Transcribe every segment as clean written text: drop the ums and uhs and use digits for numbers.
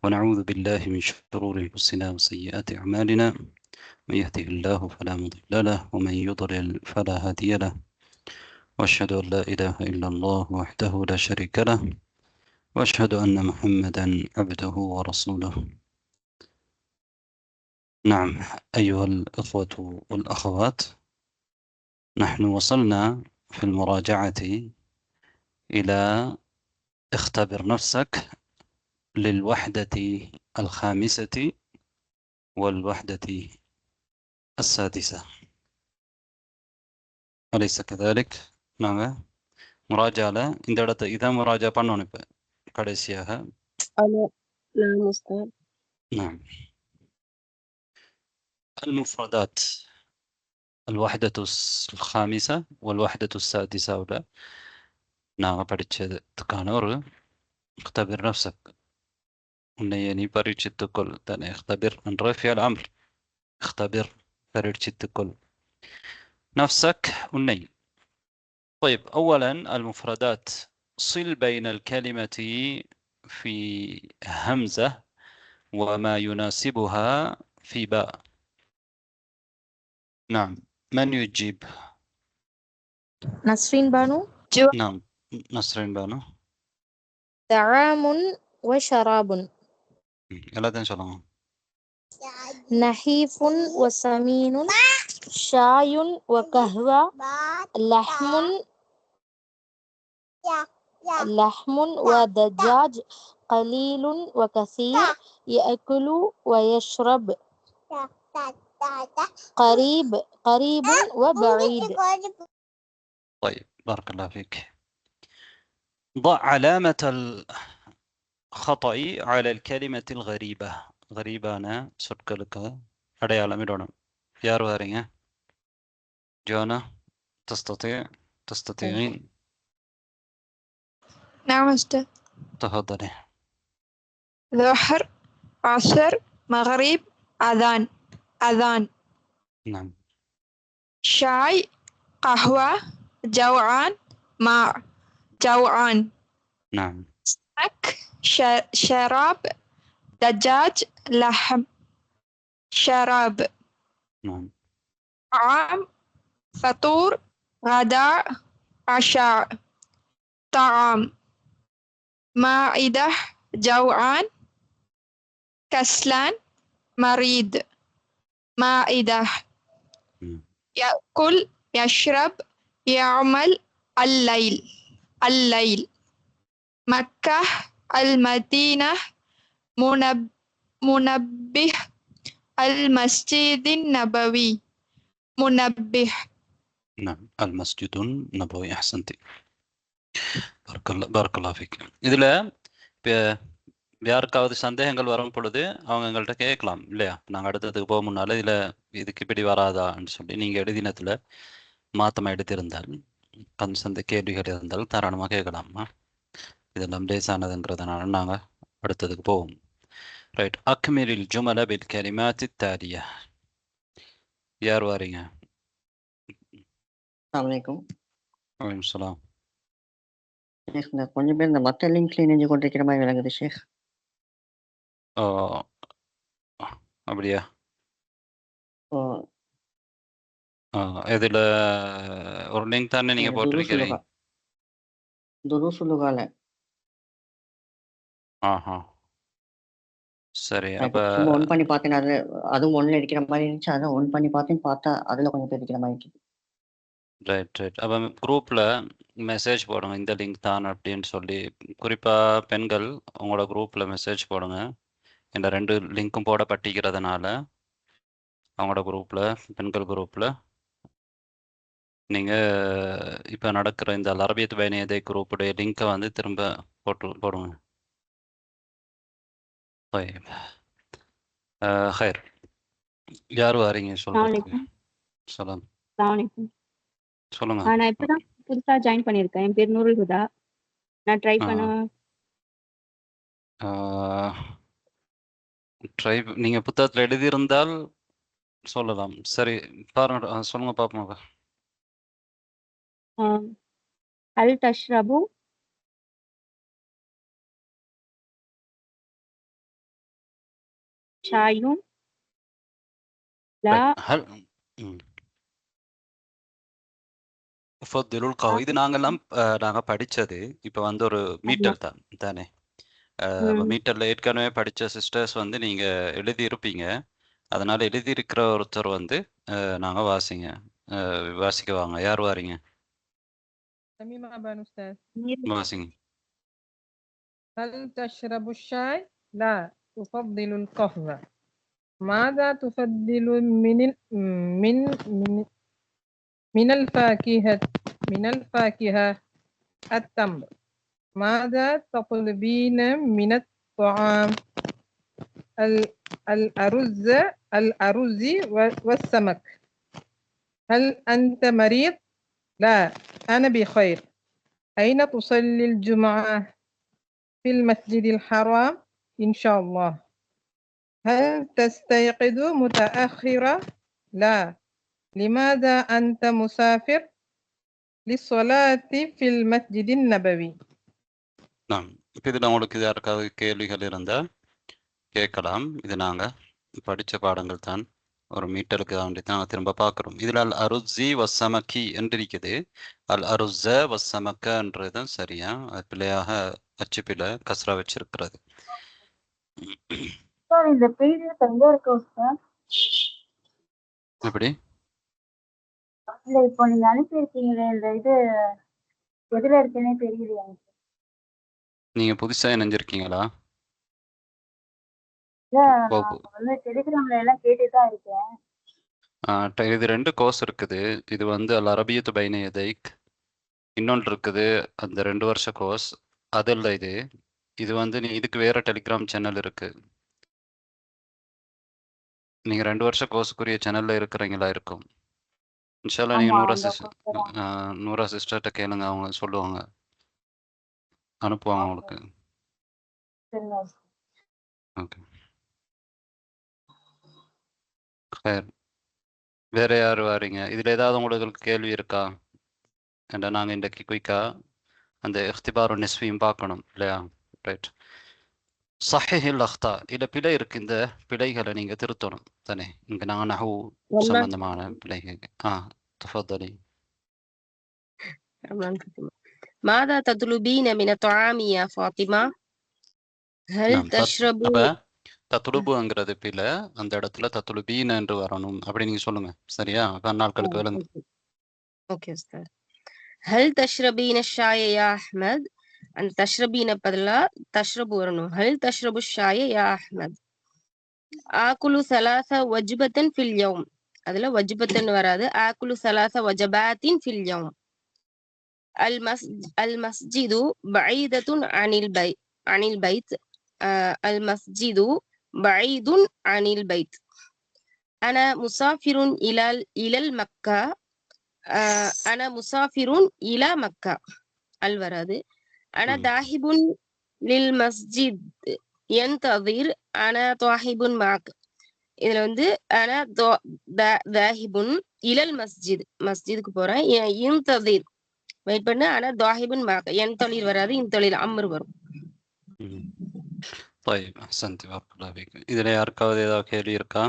ونعوذ بالله من شرور أنفسنا وسيئات أعمالنا. من يهده الله فلا مضل له ومن يضلل فلا هادي له. وأشهد أن لا إله إلا الله وحده لا شريك له، وأشهد أن محمدا عبده ورسوله. نعم، أيها الأخوة والأخوات، نحن وصلنا في المراجعة إلى اختبر نفسك للوحدة الخامسة والوحدة السادسة، أليس كذلك؟ نعم، مراجعة إذا مراجعة பண்ணணும் இப்ப கடைசியாக. نعم أستاذ. نعم، المفردات الوحدة الخامسة والوحدة السادسة ولا நாங்கள் படித்ததுக்கான ஒரு اختبر نفسك، உன்னை நீ பரீட்சித்துக்கொள் தானே. اختبر من رفع الأمر، اختبر பரீட்சித்துக்கொள் نفسك உன்னை. طيب، أولا المفردات، صل بين الكلمة في همزة وما يناسبها في باء. نعم، من يجيب؟ نسرين بانو. نعم، نسرين بانو. طعام وشراب. يلا تنشلون. نحيف وسمين. شاي وقهوة. لحم ودجاج. قليل وكثير. يأكل ويشرب. قريب وبعيد. طيب، بارك الله فيك. ضع علامة الخطأ على الكلمة الغريبة. غريبانا சொற்களுக்கு அடையாளமிடணும். யார் வரீங்க؟ جوانا، تستطيعين؟ نعم أستاذ. تفضلي. ظهر، عصر، مغرب، أذان. نعم. شاي، قهوة، جوعان، ماء، جوعان. نعم. شراب، دجاج، لحم، شراب. نعم. طعام، فطور، غداء، عشاء. طعام. مائدة، جوعان، كسلان، مريض. مائدة. يأكل، يشرب، يعمل. الليل. مكة، المدينة، منبه، المسجد النبوي. منبه. نعم، المسجد النبوي. أحسنت، بارك الله فيك. இதில் யாருக்காவது சந்தேகங்கள் வரும் பொழுது அவங்க எங்கள்கிட்ட கேட்கலாம் இல்லையா? நாங்கள் அடுத்ததுக்கு போக முன்னால் இதுக்கு இப்படி வராதான்னு சொல்லி நீங்கள் எழுதினத்தில் மாற்றமாக எடுத்திருந்தால், சந்த கேள்விகள் இருந்தால் தாராளமாக கேட்கலாமா. இதெல்லாம் லேசானதுன்றதுனால நாங்கள் அடுத்ததுக்கு போவோம். ரைட். அக்மிலில் ஜுமல பில் கலிமாத்தி தாலியா. யார் வாரீங்க? அஸ்ஸலாமு வலைக்கும் சலாம். ஷேக், இந்த கொஞ்சம் பேர் இந்த மற்ற லிங்க்ல இணைஞ்சு கொண்டிருக்கிற மாதிரி விளங்குது ஷேக். ஓ, அப்படியா? ஓ, இதில் ஒரு லிங்க் தானே நீங்கள் போட்டிருக்கிறீங்க? துருசுலுகால. ஆஹா, சரி. அப்போ சும்மா ஒன் பண்ணி பார்த்தேன், அதுவும் ஒன்ல இருக்கிற மாதிரி இருந்துச்சு. அதான் ஒன் பண்ணி பார்த்தா அதுல கொஞ்சம் பேர் இருக்கிற மாதிரி இருக்கு. ரைட். அப்போ குரூப்பில் மெசேஜ் போடுங்க, இந்த லிங்க் தான் அப்படின்னு சொல்லி. குறிப்பாக பெண்கள் உங்களோட குரூப்பில் மெசேஜ் போடுங்க. இந்த 2 லிங்க்கும் போடப்பட்டிருக்கிறதுனால அவங்களோட குரூப்பில், பெண்கள் குரூப்பில் நீங்கள் இப்போ நடக்கிற இந்த அரபியத் பைனியதை குரூப்புடைய லிங்க்கை வந்து திரும்ப போடுங்க. ஹைர். யார் வாரீங்க சொல்றதுக்கு? சலாம். சொல்லுங்க. நான் இப்பதான் புதுசா ஜாயின் பண்ணிருக்கேன். என் பேர் நூருல் ஹுதா. நான் ட்ரை நீங்க புத்தகத்தில் எழுதியிருந்தால் சொல்லலாம். சரி, பாருங்க, சொல்லுங்க பாப்போம். ஹல் தஷ்ரபு ஷாயும் லா ரைட் ஹல் ஃபதுலுல் கஹ்வ இது நாங்கெல்லாம் நாங்க படிச்சது இப்போ வந்து ஒரு ஆமா. மீட்டர் தான் தானே மீட்டர்ல ஏற்கனவே படிச்ச சிஸ்டர்ஸ் வந்து நீங்க எழுதி இருப்பீங்க. அதனால எழுதியிருக்கிற ஒருத்தர் வந்து நாங்க வாசிக்க வாங்க. யார் வாரீங்க? تميم أبان أستاذ. வாசிங்க. هل تشرب الشاي؟ لا، أفضل القهوة. ماذا تفضل من من الفاكهة؟ التمر. ماذا تطلبين من الطعام؟ الأرز والسمك. هل أنت مريض؟ لا، أنا بخير. أين تصلي الجمعة؟ في المسجد الحرام إن شاء الله. هل تستيقظ متأخرة؟ لا. لماذا أنت مسافر؟ للصلاة في المسجد النبوي. நாம் இப்போ இதில் உங்களுக்கு யாருக்காவது கேள்விகள் இருந்தால் கேட்கலாம். இது நாங்கள் படித்த பாடங்கள் தான். ஒரு மீட்டருக்கு வேண்டி தான் நாங்கள் திரும்ப பார்க்குறோம். இதில் அல் அருசி வசமக்கி என்று இருக்குது. அல் அருச வசமக்கன்றது தான் சரியா, அது பிள்ளையாக அச்சுப்பிள்ளை கஸ்ரா வச்சிருக்கிறது. சார் இந்த பிடிஎஃப் எங்க இருக்கு சார்? எப்படி இல்ல இப்போ நீங்க அனுப்பியிருக்கீங்களே இந்த இது எதுல இருக்குன்னே தெரியலையா எனக்கு. நீங்கள் புதுசாக இணைஞ்சிருக்கீங்களா? இல்ல நான் வந்து டெலிகிராம்ல எல்லாம் கேட்டுதான் இருக்கேன். இது 2 கோர்ஸ் இருக்குது. இது வந்து அல் அரபியத்து பைன யதைக், இன்னொன்று இருக்குது அந்த 2 வருஷ கோர்ஸ். அதில் இது வந்து இதுக்கு வேற டெலிகிராம் சேனல் இருக்கு. நீங்க 2 வருஷ கோர்ஸுக்குரிய சேனல்ல இருக்கிறீங்களா? இருக்கும். இன்ஷால்லா நீங்க நூறா சிஸ்டர்கிட்ட கேளுங்க, அவங்க சொல்லுவாங்க, அனுப்புவாங்க உங்களுக்கு. ஓகே, வேற யார் வாரீங்க? இதுல ஏதாவது உங்களுக்கு கேள்வி இருக்கா? ஏன்னா நாங்க இன்றைக்கு குயிக்கா அந்த இஃப்திபாரு நிஸ்வியும் பார்க்கணும் இல்லையா? ரைட். சஹிஹில் அக்தா, இதில் பிழை இருக்கு. இந்த பிழைகளை நீங்க திருத்தணும் தானே? இங்க நாங்கள் நஹு சம்பந்தமான பிழைகள். தஃபதலி. ماذا تطلبين من الطعام يا فاطمة؟ هل تشرب தத்துலுபுங்கிறது பிழை. அந்த இடத்துல தத்துலுபீன் என்று வரணும். அப்படி நீங்க சொல்லுங்க. சரியா? நாட்களுக்கு விளங்கு. ஓகே உஸ்தாத். هل تشربين الشاي يا أحمد؟ அந்த தஷ்ரபீன பதிலா தஷ்ரபு வரணும். ஹல் தஷ்ரபு ஷாய யா அஹ்மத். ஆக்குலு சலாச வஜ்பத்தன் ஃபில் யௌம், அதுல வஜ்பத்தன் வராது. ஆக்குலு சலாச வஜபாத்தின் ஃபில் யௌம். அல் மஸ்ஜிது பஈதத்துன் அனில் பைத். அல் மஸ்ஜிது பஈதுன் அனில் பைத். அன முசாஃபிருன் இலல் மக்கா. அன முசாஃபிருன் இலா மக்கா. அல் வராது. أنا ذاهب للمسجد ينتظر أنا ذاهب معك. இதுல வந்து أنا ذاهب إلى المسجد, மஸ்ஜிதுக்கு போறேன். ينتظر வெயிட் பண்ணு. أنا ذاهب معك. ينتظر வராது, ينتظر அம்ர் வரும். طيب أحسنت بارك الله فيك. இதுல யாருக்காவது ஏதாவது கேள்வி இருக்கா?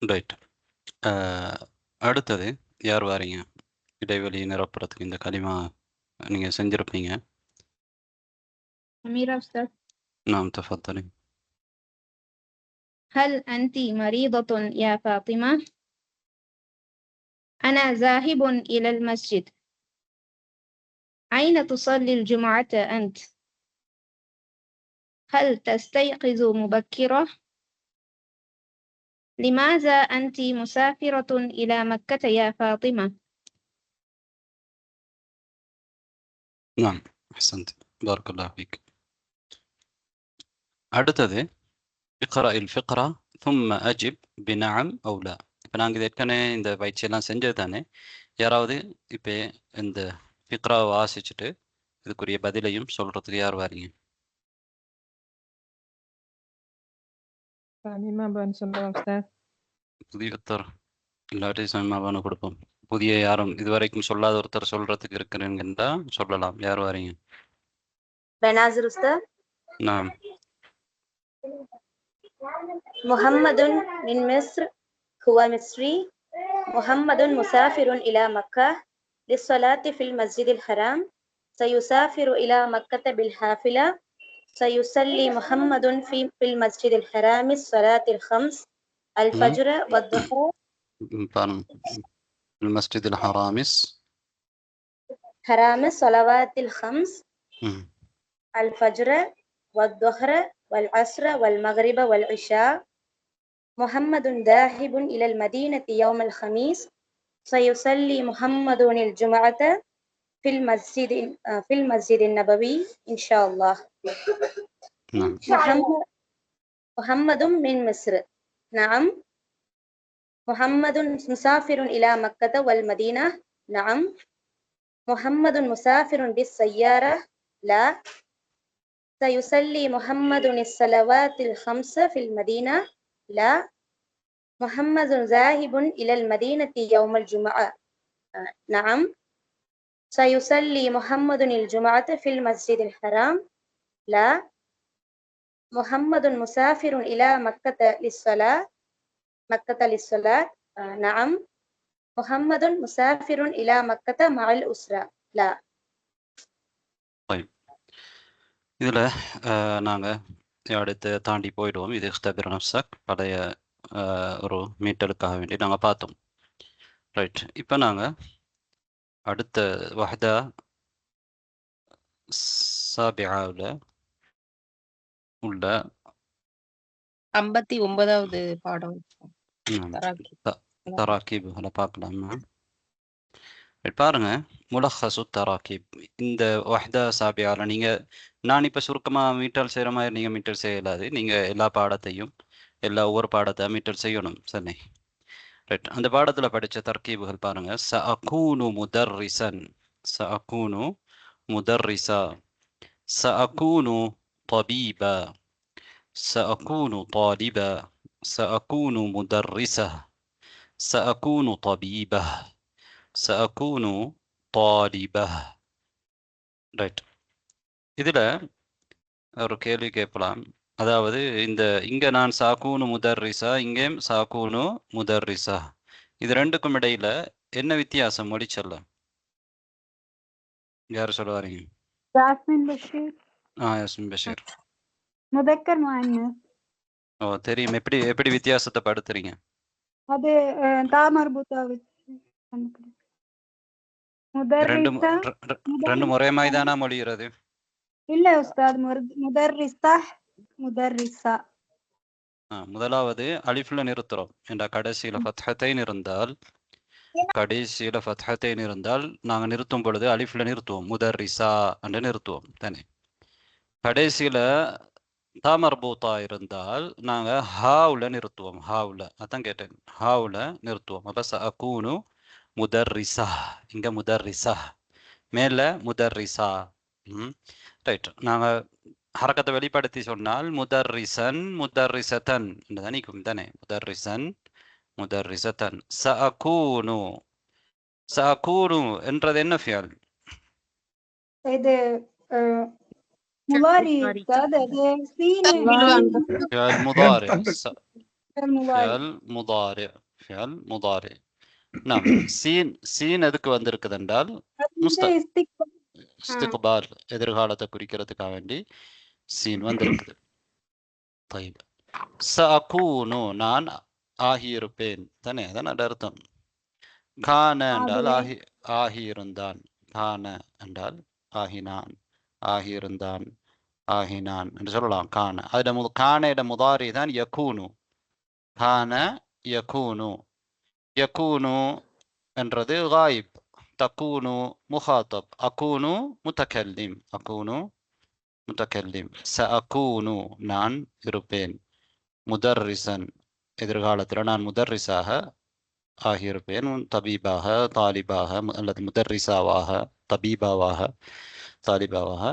ரைட். அடுத்தது யார் வாரீங்க? இடைவெளி நிரப்புறதுக்கு இந்த கலிமா நீங்க செஞ்சிருப்பீங்க. أميرة أستاذ. نعم تفضلي. هل أنت مريضة يا فاطمة؟ أنا ذاهب إلى المسجد. أين تصلي الجمعة أنت؟ هل تستيقظ مبكرة؟ لماذا أنت مسافرة إلى مكة يا فاطمة؟ نعم أحسنت بارك الله فيك. அடுத்தது اقرأ الفقرة ثم أجب بنعم أو لا. இப்போ நாங்கள் இது ஏற்கனவே இந்த பயிற்சியெல்லாம் செஞ்சது தானே. யாராவது இப்போ இந்த ஃபிக்ராவை வாசிச்சுட்டு இதுக்குரிய பதிலையும் சொல்றதுக்கு யார் வாரீங்க? புதிய ஒருத்தர் இல்லாட்டி சமமான கொடுப்போம். புதிய யாரும் இதுவரைக்கும் சொல்லாத ஒருத்தர் சொல்றதுக்கு இருக்கிறீங்கன்னா சொல்லலாம். யார் வாரீங்க? பெனாசிர் உஸ்தாத். நாம் محمد من مصر هو مصري. محمد مسافر إلى مكة للصلاة في المسجد الحرام. سيسافر إلى مكة بالحافلة. سيصلي محمد في المسجد الحرام الصلاة الخمس الفجر والظهر. المسجد الحرامس حرام الصلوات الخمس الفجر والظهر والعصر والمغرب والعشاء. محمد ذاهب إلى المدينة يوم الخميس. سيصلي محمد الجمعة في المسجد النبوي إن شاء الله. نعم. محمد من مصر. نعم. محمد مسافر إلى مكة والمدينة. نعم. محمد مسافر بالسيارة. لا. سيصلي محمد الصلوات الخمس في المدينة. لا. محمد ذاهب إلى المدينة يوم الجمعة. نعم. سيصلي محمد الجمعة في المسجد الحرام. لا. محمد مسافر إلى مكة للصلاة. نعم. محمد مسافر إلى مكة مع الأسرة. لا. طيب இதில் நாங்கள் அடுத்து தாண்டி போயிடுவோம். இது இख्तبر نفسك பழைய ஒரு மீட்டலுக்காக வேண்டி நாங்கள் பார்த்தோம். ரைட், இப்போ நாங்கள் அடுத்த வஹ்தா சாபிஆவில் உள்ள 59வது பாடம் தராக்கீப்களை பார்க்கலாமா? பாருங்க, முலஹஸு தராக்கீப். இந்த வஹ்தா சாபியாவில் நான் இப்போ சுருக்கமாக மீட்டல் செய்கிற மாதிரி நீங்கள் மீட்டல் செய்யலாது. நீங்கள் எல்லா பாடத்தையும் ஒவ்வொரு பாடத்தை மீட்டல் செய்யணும். சரி, ரைட். அந்த பாடத்தில் படித்த தர்கீபுகள் பாருங்க. சஅகூனு முதர்ரிசன், சஅகூனு முதர்ரிசா, சஅகூனு طبيبا، سأكون طالبا، سأكون مدرسة، سأكون طبيبة، سأكون طالبة. ரைட், இதில் ஒரு கேள்வி கேட்கலாம். அதாவது இங்கே நான் சாக்கூனு முதர்ரிசா, இங்கே சாக்கூனு முதர்ரிசா, இது ரெண்டுக்கும் இடையில என்ன வித்தியாசம் மொழி சொல்ல? யார் சொல்ல வரீங்க? யாஸ்மின் பஷீர். யாஸ்மின் பஷீர். முதக்கர் முஅன்னஸ். ஓ, தெரியும். எப்படி வித்தியாசத்தை படுத்துறீங்க? அது தா மர்பூத்தா ரெண்டு ஒரே மாதிரி தானா மொழிகிறது? இல்ல உஸ்தாத், முதர்ரிஸா முதர்ரிஸா. முதலாவது அலிஃப்ல நிறுத்துறோம். என்ற கடைசியில ஃபத்ஹத்தைன் இருந்தால் நாங்கள் நிறுத்தும் பொழுது அலிஃப்ல நிறுத்துவோம், முதர்ரிஸா என்று நிறுத்துவோம் தானே. கடைசியில தாமர்பூத்தா இருந்தால் நாங்கள் ஹாவுல நிறுத்துவோம். அதான் கேட்டேன், ஹாவுல நிறுத்துவோம். அப்ப சஅகூனு முதர்ரிஸா, இங்க முதர்ரிஸா, மேல முதர்ரிஸா. ரைட், நாங்கள் ஹரக்கத்தை வெளிப்படுத்தி சொன்னால் முதர்ரிசன் முதர்ரிசத்தன் நினைக்கும் தானே. முதர்ரிசன் முதர்ரிசத்தன். சஅகூனு என்றது என்ன ஃபியல்? இது முலாரி உஸ்தாத். அது ஃபியல் முதாரி. நாம் சீன் எதுக்கு வந்திருக்குது என்றால் இஸ்திக்பால், எதிர்காலத்தை குறிக்கிறதுக்காக வேண்டி சீன் வந்திருக்குது. طيب, சஅகூனு நான் ஆகியிருப்பேன் தானே, அதான் அர்த்தம். கான என்றால் ஆகியிருந்தான், கான என்றால் ஆகினான், ஆகியிருந்தான், ஆகினான் என்று சொல்லலாம். கான முதாரி தான் யகூனு. கான யகூனு. யகூனு என்றது காயிப். தகூனு முஹாத்தப். அகூனு முத்தகல்லிம். அகூனு முத்தகல்லிம். சஅகூனு நான் இருப்பேன். முதர்ரிசன் எதிர்காலத்தில் நான் முதர்ரிசாக ஆகியிருப்பேன். தபீபாக, தாலிபாக, அல்லது முதர்ரிசாவாக, தபீபாவாக, தாலிபாவாக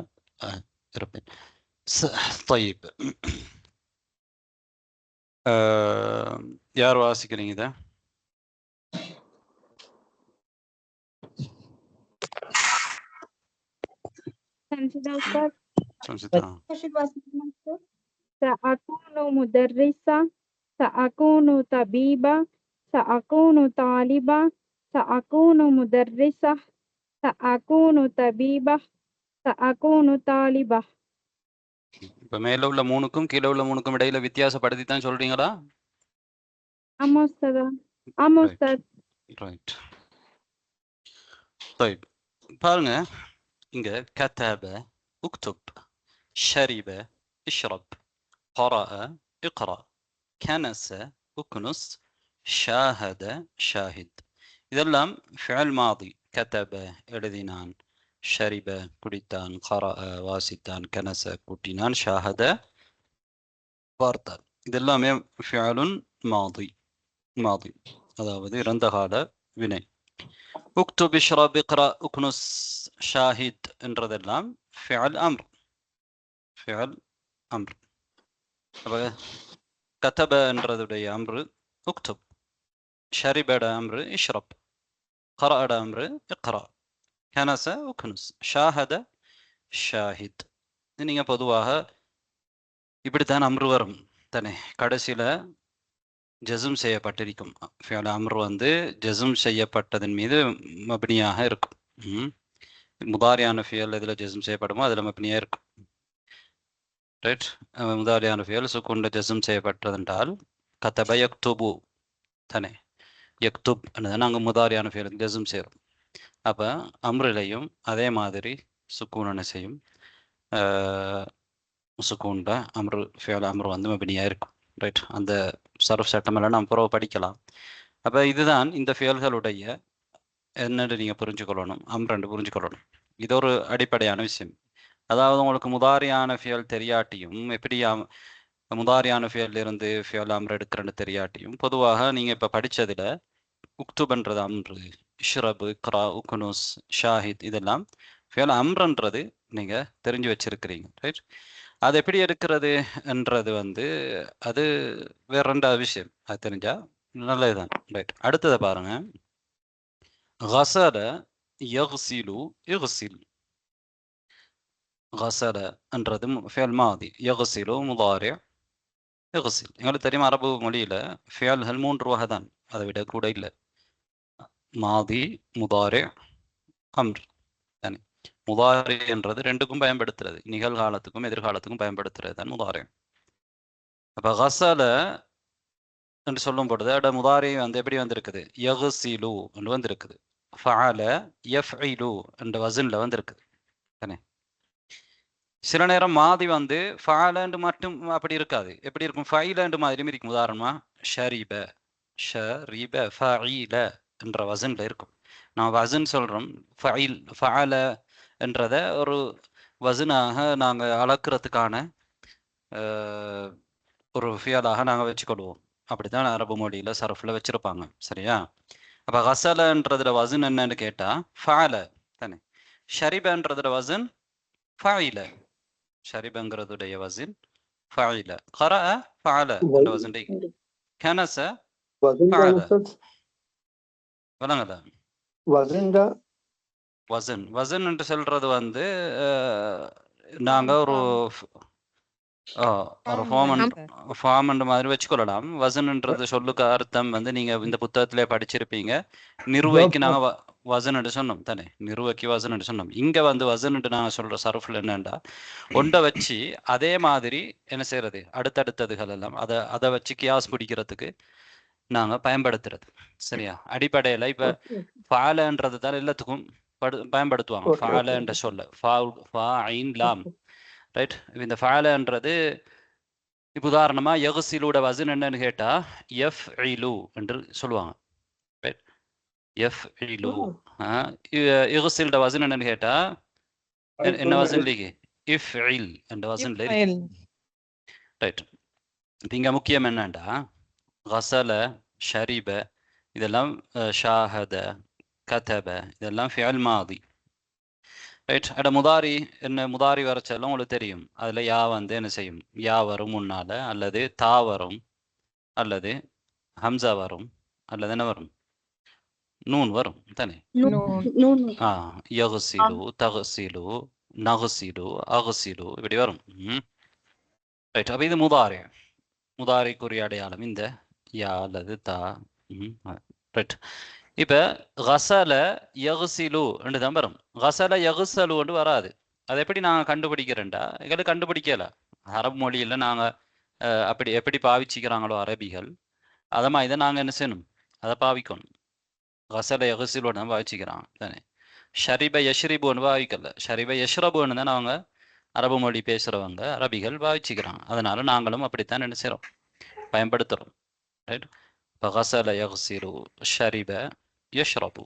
இருப்பேன். طيب, யார் வாசிக்கிறீங்க இதை? سأكون مدرسة سأكون طبيبة سأكون طالبة سأكون مدرسة سأكون طبيبة سأكون طالبة. இப்போ மேலே உள்ள மூணுக்கும் கீழே உள்ள மூணுக்கும் இடையில வித்தியாசப்படுத்தி தான் சொல்றீங்களா? ஆமா உஸ்தாதா. ஆமா ரைட் உஸ்தாத். ரைட். طيب பாருங்க இங்க كتب اكتب شرب اشرب قرأ اقرأ كنس اكنس شاهد شاهد இதெல்லாம் ஃபிஅல் மாதி. كتب எழுதினான், ஷரிப குடித்தான், قرأ வாசித்தான், கனச கூட்டினான், ஷாஹத பார்த்தான். இதெல்லாமே ஃபிஅலுன் மாதி மாதி, அதாவது இறந்த கால வினை. உக்துப் இஷ்ரப் இக்ரா உக்னுஸ் ஷாஹித் என்றதெல்லாம் ஃபிஅல் அம்ர் ஃபிஅல் அம்ர். அப்போ கதப என்றதுடைய அம்ரு உக்துப், ஷரிபட அம்ரு இஷ்ரப், قرأ أمر اقرأ كنس وكنس شاهد ஷாஹித். நீங்கள் பொதுவாக இப்படித்தான் அம்ரு வரும் தானே, கடைசியில் ஜஸும் செய்யப்பட்டிருக்கும். ஃபிஅல் அம்ரு வந்து ஜஸும் செய்யப்பட்டதன் மீது மப்னியாக இருக்கும். முதாரியான ஃபியல் இதில் ஜஸும் செய்யப்படுமோ அதில் மப்னியாக இருக்கும். ரைட், முதாரியான ஃபியல் சுக்குண்ட ஜஸும் செய்யப்பட்டதென்றால் கதப யக்துபு தானே, யக்துப் தான் அங்கே முதாரியான ஃபியலுக்கு ஜஸும் சேரும். அப்போ அம்ரிலையும் அதே மாதிரி சுக்கூன் செய்யும், சுக்கூன்ட அம்ரு ஃபியல் அம்ரு வந்து மப்னியாக இருக்கும். ரைட், அந்த சர்ஃப் சட்டமெல்லாம் நம்ம புறவு படிக்கலாம். அப்போ இதுதான் இந்த ஃபியல்களுடைய என்னென்னு நீங்கள் புரிஞ்சுக்கொள்ளணும், அம்ரண்டு புரிஞ்சுக்கொள்ளணும். இது ஒரு அடிப்படையான விஷயம். அதாவது உங்களுக்கு முதாரியான ஃபியல் தெரியாட்டியும், எப்படி முதாரியான ஃபியல் இருந்து ஃபியல் அம்ரு எடுக்கிறன்னு தெரியாட்டியும், பொதுவாக நீங்கள் இப்போ படித்ததில் உக்துபன்றது அம்ரு, இஷ்ரபு இக்ரா உக்னுஸ் ஷாஹித் இதெல்லாம் ஃபியல் அம்ரன்றது நீங்கள் தெரிஞ்சு வச்சிருக்கிறீங்க. ரைட், அது எப்படி எடுக்கிறது என்றது வந்து அது வேற ரெண்டாவது விஷயம், அது தெரிஞ்சா நல்லதுதான். ரைட், அடுத்ததை பாருங்க. غسل يغسل يغسل. غسل என்றது ஃபியல் மாதி, يغسل முதாரி, يغسل. எங்களுக்கு தெரியும் அரபு மொழியில் ஃபியல்கள் 3 வகை தான், அதை விட கூட இல்லை. மாதி, முதாரி, அம்ர் தானே. முதாரி என்றது ரெண்டுக்கும் பயன்படுத்துறது, நிகழ்காலத்துக்கும் எதிர்காலத்துக்கும் பயன்படுத்துறது தான் முதாரி. அப்போ கசல என்று சொல்லும் பொழுது அட முதாரி வந்து எப்படி வந்திருக்குது, யகுசிலு என்று வந்திருக்குது. ஃபஅல யஃஇலு என்ற வசன்ல வந்திருக்குது தானே. சில நேரம் மாதி வந்து ஃபஅலண்டு மட்டும் அப்படி இருக்காது, எப்படி இருக்கும், ஃபைலண்டு மாதிரி இருக்கும். உதாரணமா ஷரிப ஷரிப ஃபஇல என்ற வசன்ல இருக்கும். நான் வசன் சொல்கிறோம், ஃபைல் ஃபஅல என்றதை ஒரு வசனாக நாங்கள் அளக்கிறதுக்கான ஒரு ஃபியலாக நாங்கள் வச்சுக்கொள்வோம். அப்படி தான் அரபு மொழியில் சரஃபில் வச்சுருப்பாங்க. சரியா? அப்போ கசலன்றதுல வசன் என்னன்னு கேட்டால் ஃபஅல தானே. ஷரிபன்றதுல வசன் ஃபஇல, ஷரிபங்கிறதுடைய வசன் ஃபஇல. கரஅ ஃபஅல என்ற வசன். கனஸ ஃபஅல. விளங்குதா? வசன் வசன் என்று சொல்றது வந்து நாங்கள் ஒரு ஃபார்ம் மாதிரி வச்சுக்கொள்ளலாம். வசன்ன்றது சொல்லுக்கு அர்த்தம் வந்து நீங்கள் இந்த புத்தகத்திலே படிச்சிருப்பீங்க. நிறுவைக்கு நாங்கள் வசன் என்று சொன்னோம் தானே, நிறுவைக்கு வசன் என்று சொன்னோம். இங்கே வந்து வசன் என்று நாங்கள் சொல்கிற சரஃபில் என்னண்டா ஒன்றை வச்சு அதே மாதிரி என்ன செய்யறது, அடுத்தடுத்ததுகள் எல்லாம் அதை வச்சு கியாஸ் பிடிக்கிறதுக்கு நாங்கள் பயன்படுத்துறது. சரியா? அடிப்படையில் இப்போ ஃபாலன்றது தான் எல்லாத்துக்கும் பயன்படுத்துவாங்க. ஃபால என்ற சொல்ல ஃபா ஐன் லாம். ரைட், இந்த ஃபாலன்றது இப்போ உதாரணமாக யகுசிலோட வசன் என்னன்னு கேட்டால் எஃப்இலு என்று சொல்லுவாங்க. ரைட், எஃப்இலு. யகுசிலோட வசன் என்னன்னு கேட்டால் என்ன வசன் லீகு, இஃப்இல் என்ற வசன் லீகு. ரைட், இப்போ இங்கே முக்கியம் என்னண்டா கசல ஷரிப இதெல்லாம் ஷாஹத கதப இதெல்லாம் ஃபிஅல் மாதி. ரைட், அட முதாரி என்ன, முதாரி வரைச்சாலும் உங்களுக்கு தெரியும், அதில் யா வந்து என்ன செய்யும், யா வரும் முன்னால், அல்லது தா வரும், அல்லது ஹம்சா வரும், அல்லது என்ன வரும், நூன் வரும் தானே. யகுசிலு தகுசிலு நகுசிலு அகுசிலு இப்படி வரும். ரைட். அப்போ இது முதாரி, முதாரிக்குரிய அடையாளம் இந்த யா அல்லது தா. ரைட். இப்போ கசல யகுசிலு என்று தான் வரும். கசல யகுசலு என்று வராது. அதை எப்படி நாங்கள் கண்டுபிடிக்கிறேன்டா, எங்களுக்கு கண்டுபிடிக்கல. அரபு மொழியில் நாங்கள் அப்படி எப்படி பாவிச்சிக்கிறாங்களோ அரபிகள், அதை மாதிரி இதை நாங்கள் என்ன செய்யணும், அதை பாவிக்கணும். கசல யகுசிலுன்னு தான் பாவிச்சிக்கிறாங்க தானே. ஷரிப யஷ்ரிபுன்னு பாவிக்கல, ஷரிப யஷ்ரபுன்னு தான் அவங்க அரபு மொழி பேசுகிறவங்க அரபிகள் பாவிச்சிக்கிறாங்க. அதனால நாங்களும் அப்படித்தான் என்ன செய்கிறோம், பயன்படுத்துகிறோம். ரைட். இப்போ கசல யகுசிலு, ஷரிப யஷ்ரபு.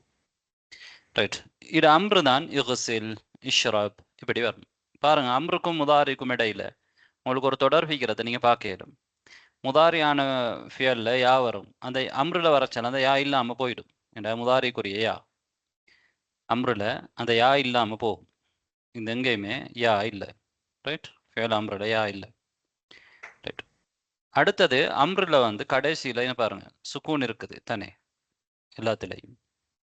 ரைட். இது அம்ரு தான் யுகசில் இஷ்ரப் இப்படி வரும். பாருங்க, அம்ருக்கும் முதாரிக்கும் இடையில உங்களுக்கு ஒரு தொடர்பிக்கிறத நீங்க பார்க்கலும். முதாரியான ஃபியல்ல யா வரும், அந்த அம்ருல வரச்சல அந்த யா இல்லாம போயிடும். என்ற முதாரிக்குரிய யா அம்ருல அந்த யா இல்லாம போகும். இந்த எங்கேயுமே யா இல்லை. ரைட். ஃபியல் அம்ருல யா இல்லை. ரைட். அடுத்தது அம்ருல வந்து கடைசியில பாருங்க சுக்கூன் இருக்குது தானே,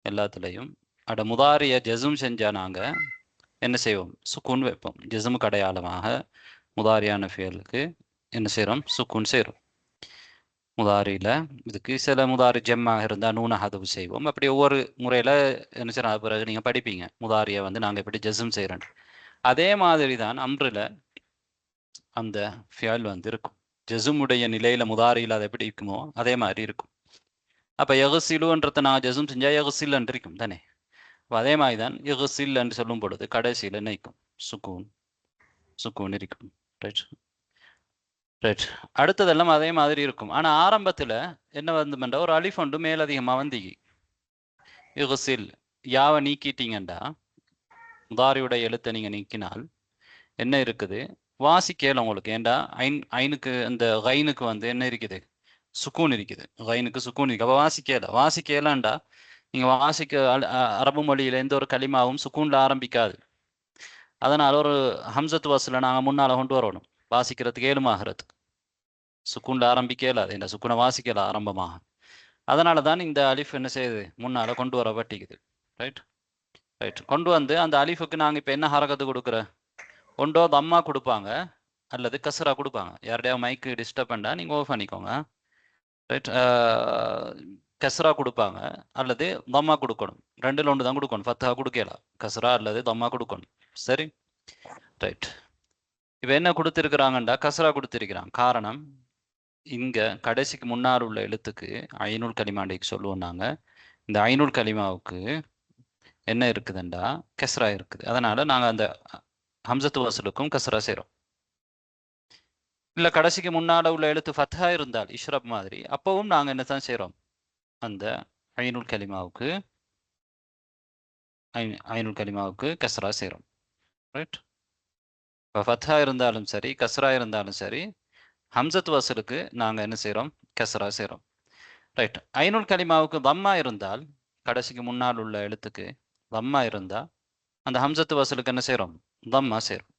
எல்லாத்துலையும் அட முதாரிய ஜெசும் செஞ்சா நாங்க என்ன செய்வோம், சுக்கூன் வைப்போம். ஜெசுமுக்கு அடையாளமாக முதாரியான ஃபியலுக்கு என்ன செய்கிறோம், சுக்கூன் செய்கிறோம். முதாரியில் இதுக்கு சில முதாரி ஜெம்மாக இருந்தால் நூன ஹதவு செய்வோம். அப்படி ஒவ்வொரு முறையில் என்ன செய்யறோம், அது பிறகு நீங்கள் படிப்பீங்க முதாரியை வந்து நாங்கள் எப்படி ஜெசும் செய்கிறோம். அதே மாதிரி தான் அம்ரில் அந்த ஃபியல் வந்து இருக்கும். ஜெசுமுடைய நிலையில் முதாரியில் அது எப்படி இருக்குமோ அதே மாதிரி இருக்கும். அப்போ யகுசிலுன்றதை நான் ஜெசும் செஞ்சால் யகுசில்ன்னு இருக்கும் தானே. அதே மாதிரி தான் யகுசில் என்று சொல்லும் பொழுது கடைசியில் நினைக்கும் சுக்கூன் இருக்கும். ரைட். ரைட். அடுத்ததெல்லாம் அதே மாதிரி இருக்கும். ஆனால் ஆரம்பத்தில் என்ன வந்துமெண்டா ஒரு அலிஃப் ஒன்று மேலதிகமாக வந்தீங்க. யுகசில் யாவை நீக்கிட்டீங்கண்டா, முதாரியுடைய எழுத்தை நீங்கள் நீக்கினால் என்ன இருக்குது, வாசிக்கல உங்களுக்கு. ஏண்டா ஐனுக்கு அந்த கைனுக்கு வந்து என்ன இருக்குது, சுக்கூன் இருக்குது. கைனுக்கு சுக்கூன் இருக்கு. அப்போ வாசிக்கலாண்டா நீங்கள் வாசிக்க அரபு மொழியில் எந்த ஒரு களிமாவும் சுக்கூனில் ஆரம்பிக்காது. அதனால் ஒரு ஹம்சத்து வசூல நாங்கள் முன்னால் கொண்டு வரணும், வாசிக்கிறதுக்கு ஏழுமாகிறதுக்கு. சுக்கூனில் ஆரம்பிக்கல, அது என்ன சுக்கூனை வாசிக்கல ஆரம்பமாக. அதனால தான் இந்த அலிஃப் என்ன செய்யுது, முன்னால் கொண்டு வர பட்டிக்குது. ரைட். கொண்டு வந்து அந்த அலிஃபுக்கு நாங்கள் இப்போ என்ன ஹரக்கத்து கொடுக்குற, ஒன்றோ தம்மா கொடுப்பாங்க அல்லது கசரா கொடுப்பாங்க. யாருடைய மைக்கு டிஸ்டர்ப் பண்ணா நீங்கள் ஆஃப் பண்ணிக்கோங்க. ரைட். கசரா கொடுப்பாங்க அல்லது தம்மா கொடுக்கணும். ரெண்டில் ஒன்று தான் கொடுக்கணும். ஃபத்தா கொடுக்கலாம், கசரா அல்லது தம்மா கொடுக்கணும். சரி. ரைட். இப்போ என்ன கொடுத்துருக்குறாங்கண்டா கசரா கொடுத்துருக்கிறாங்க. காரணம், இங்கே கடைசிக்கு முன்னால் உள்ள எழுத்துக்கு ஐநூல் கலிமாண்டைக்கு சொல்லுவோம் நாங்கள். இந்த ஐநூல் கலிமாவுக்கு என்ன இருக்குதுண்டா கசரா இருக்குது. அதனால் நாங்கள் அந்த ஹம்சத்து வசலுக்கும் கசரா செய்கிறோம். இல்லை கடைசிக்கு முன்னால் உள்ள எழுத்து ஃபத்தா இருந்தால் இஷ்ரப் மாதிரி, அப்போவும் நாங்கள் என்ன தான் செய்கிறோம், அந்த ஐநூல் கலிமாவுக்கு கசரா செய்கிறோம். ரைட். இப்போ ஃபத்தா இருந்தாலும் சரி கசரா இருந்தாலும் சரி, ஹம்சத் வசலுக்கு நாங்கள் என்ன செய்கிறோம், கசரா செய்கிறோம். ரைட். ஐநூல் கலிமாவுக்கு தம்மா இருந்தால், கடைசிக்கு முன்னால் உள்ள எழுத்துக்கு தம்மா இருந்தால் அந்த ஹம்சத்து வசலுக்கு என்ன செய்கிறோம், தம்மா செய்கிறோம்.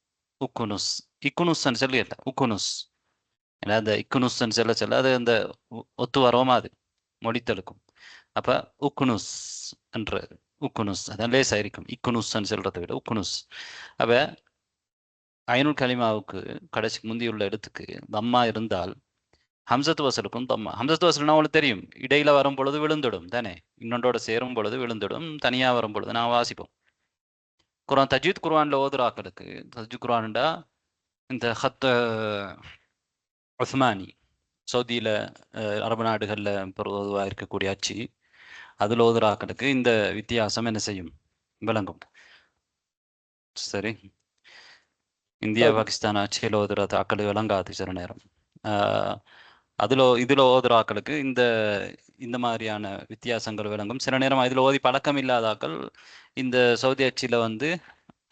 உக்குனுஸ், இக்குனுஸ்ன்னு சொல்லி இல்லை, உக்குனுஸ். ஏன்னா அந்த இக்குனுஸ்ன்னு சொல்ல அது அந்த ஒத்து வரோமா அது மொழித்தலுக்கும். அப்போ உக்குனுஸ் என்ற உக்குனுஸ் அதான் லேசாயிருக்கும். இக்குனுஸ்ன்னு சொல்கிறத விட உக்குனுஸ். அப்போ ஐநூல் கலிமாவுக்கு கடைசிக்கு முந்தியுள்ள எழுத்துக்கு தம்மா இருந்தால் ஹம்சத்து வசலுக்கும் தம்மா. ஹம்சத்து வசல்னா உங்களுக்கு தெரியும், இடையில வரும் பொழுது விழுந்துடும் தானே, இன்னொன்றோட சேரும் பொழுது விழுந்துடும், தனியாக வரும் பொழுது நான் வாசிப்போம். குரான் தஜீத் குர்ஆன்ல ஓதுராக்களுக்கு, தஜீத் குர்ஆன்டா இந்த ஹத் உஸ்மானி சவுதியில் அரபு நாடுகளில் பொதுவாக இருக்கக்கூடிய அச்சு, அதில் ஓதுராக்களுக்கு இந்த வித்தியாசம் என்ன செய்யும், விளங்கும். சரி. இந்தியா பாகிஸ்தான் ஆட்சியில் ஓதுற ஆக்கள் விளங்காது சில நேரம். இதில் ஓதுற ஆக்களுக்கு இந்த மாதிரியான வித்தியாசங்கள் விளங்கும். சில நேரம் இதில் ஓதி பழக்கம் இல்லாத ஆக்கள் இந்த சவுதி அச்சில் வந்து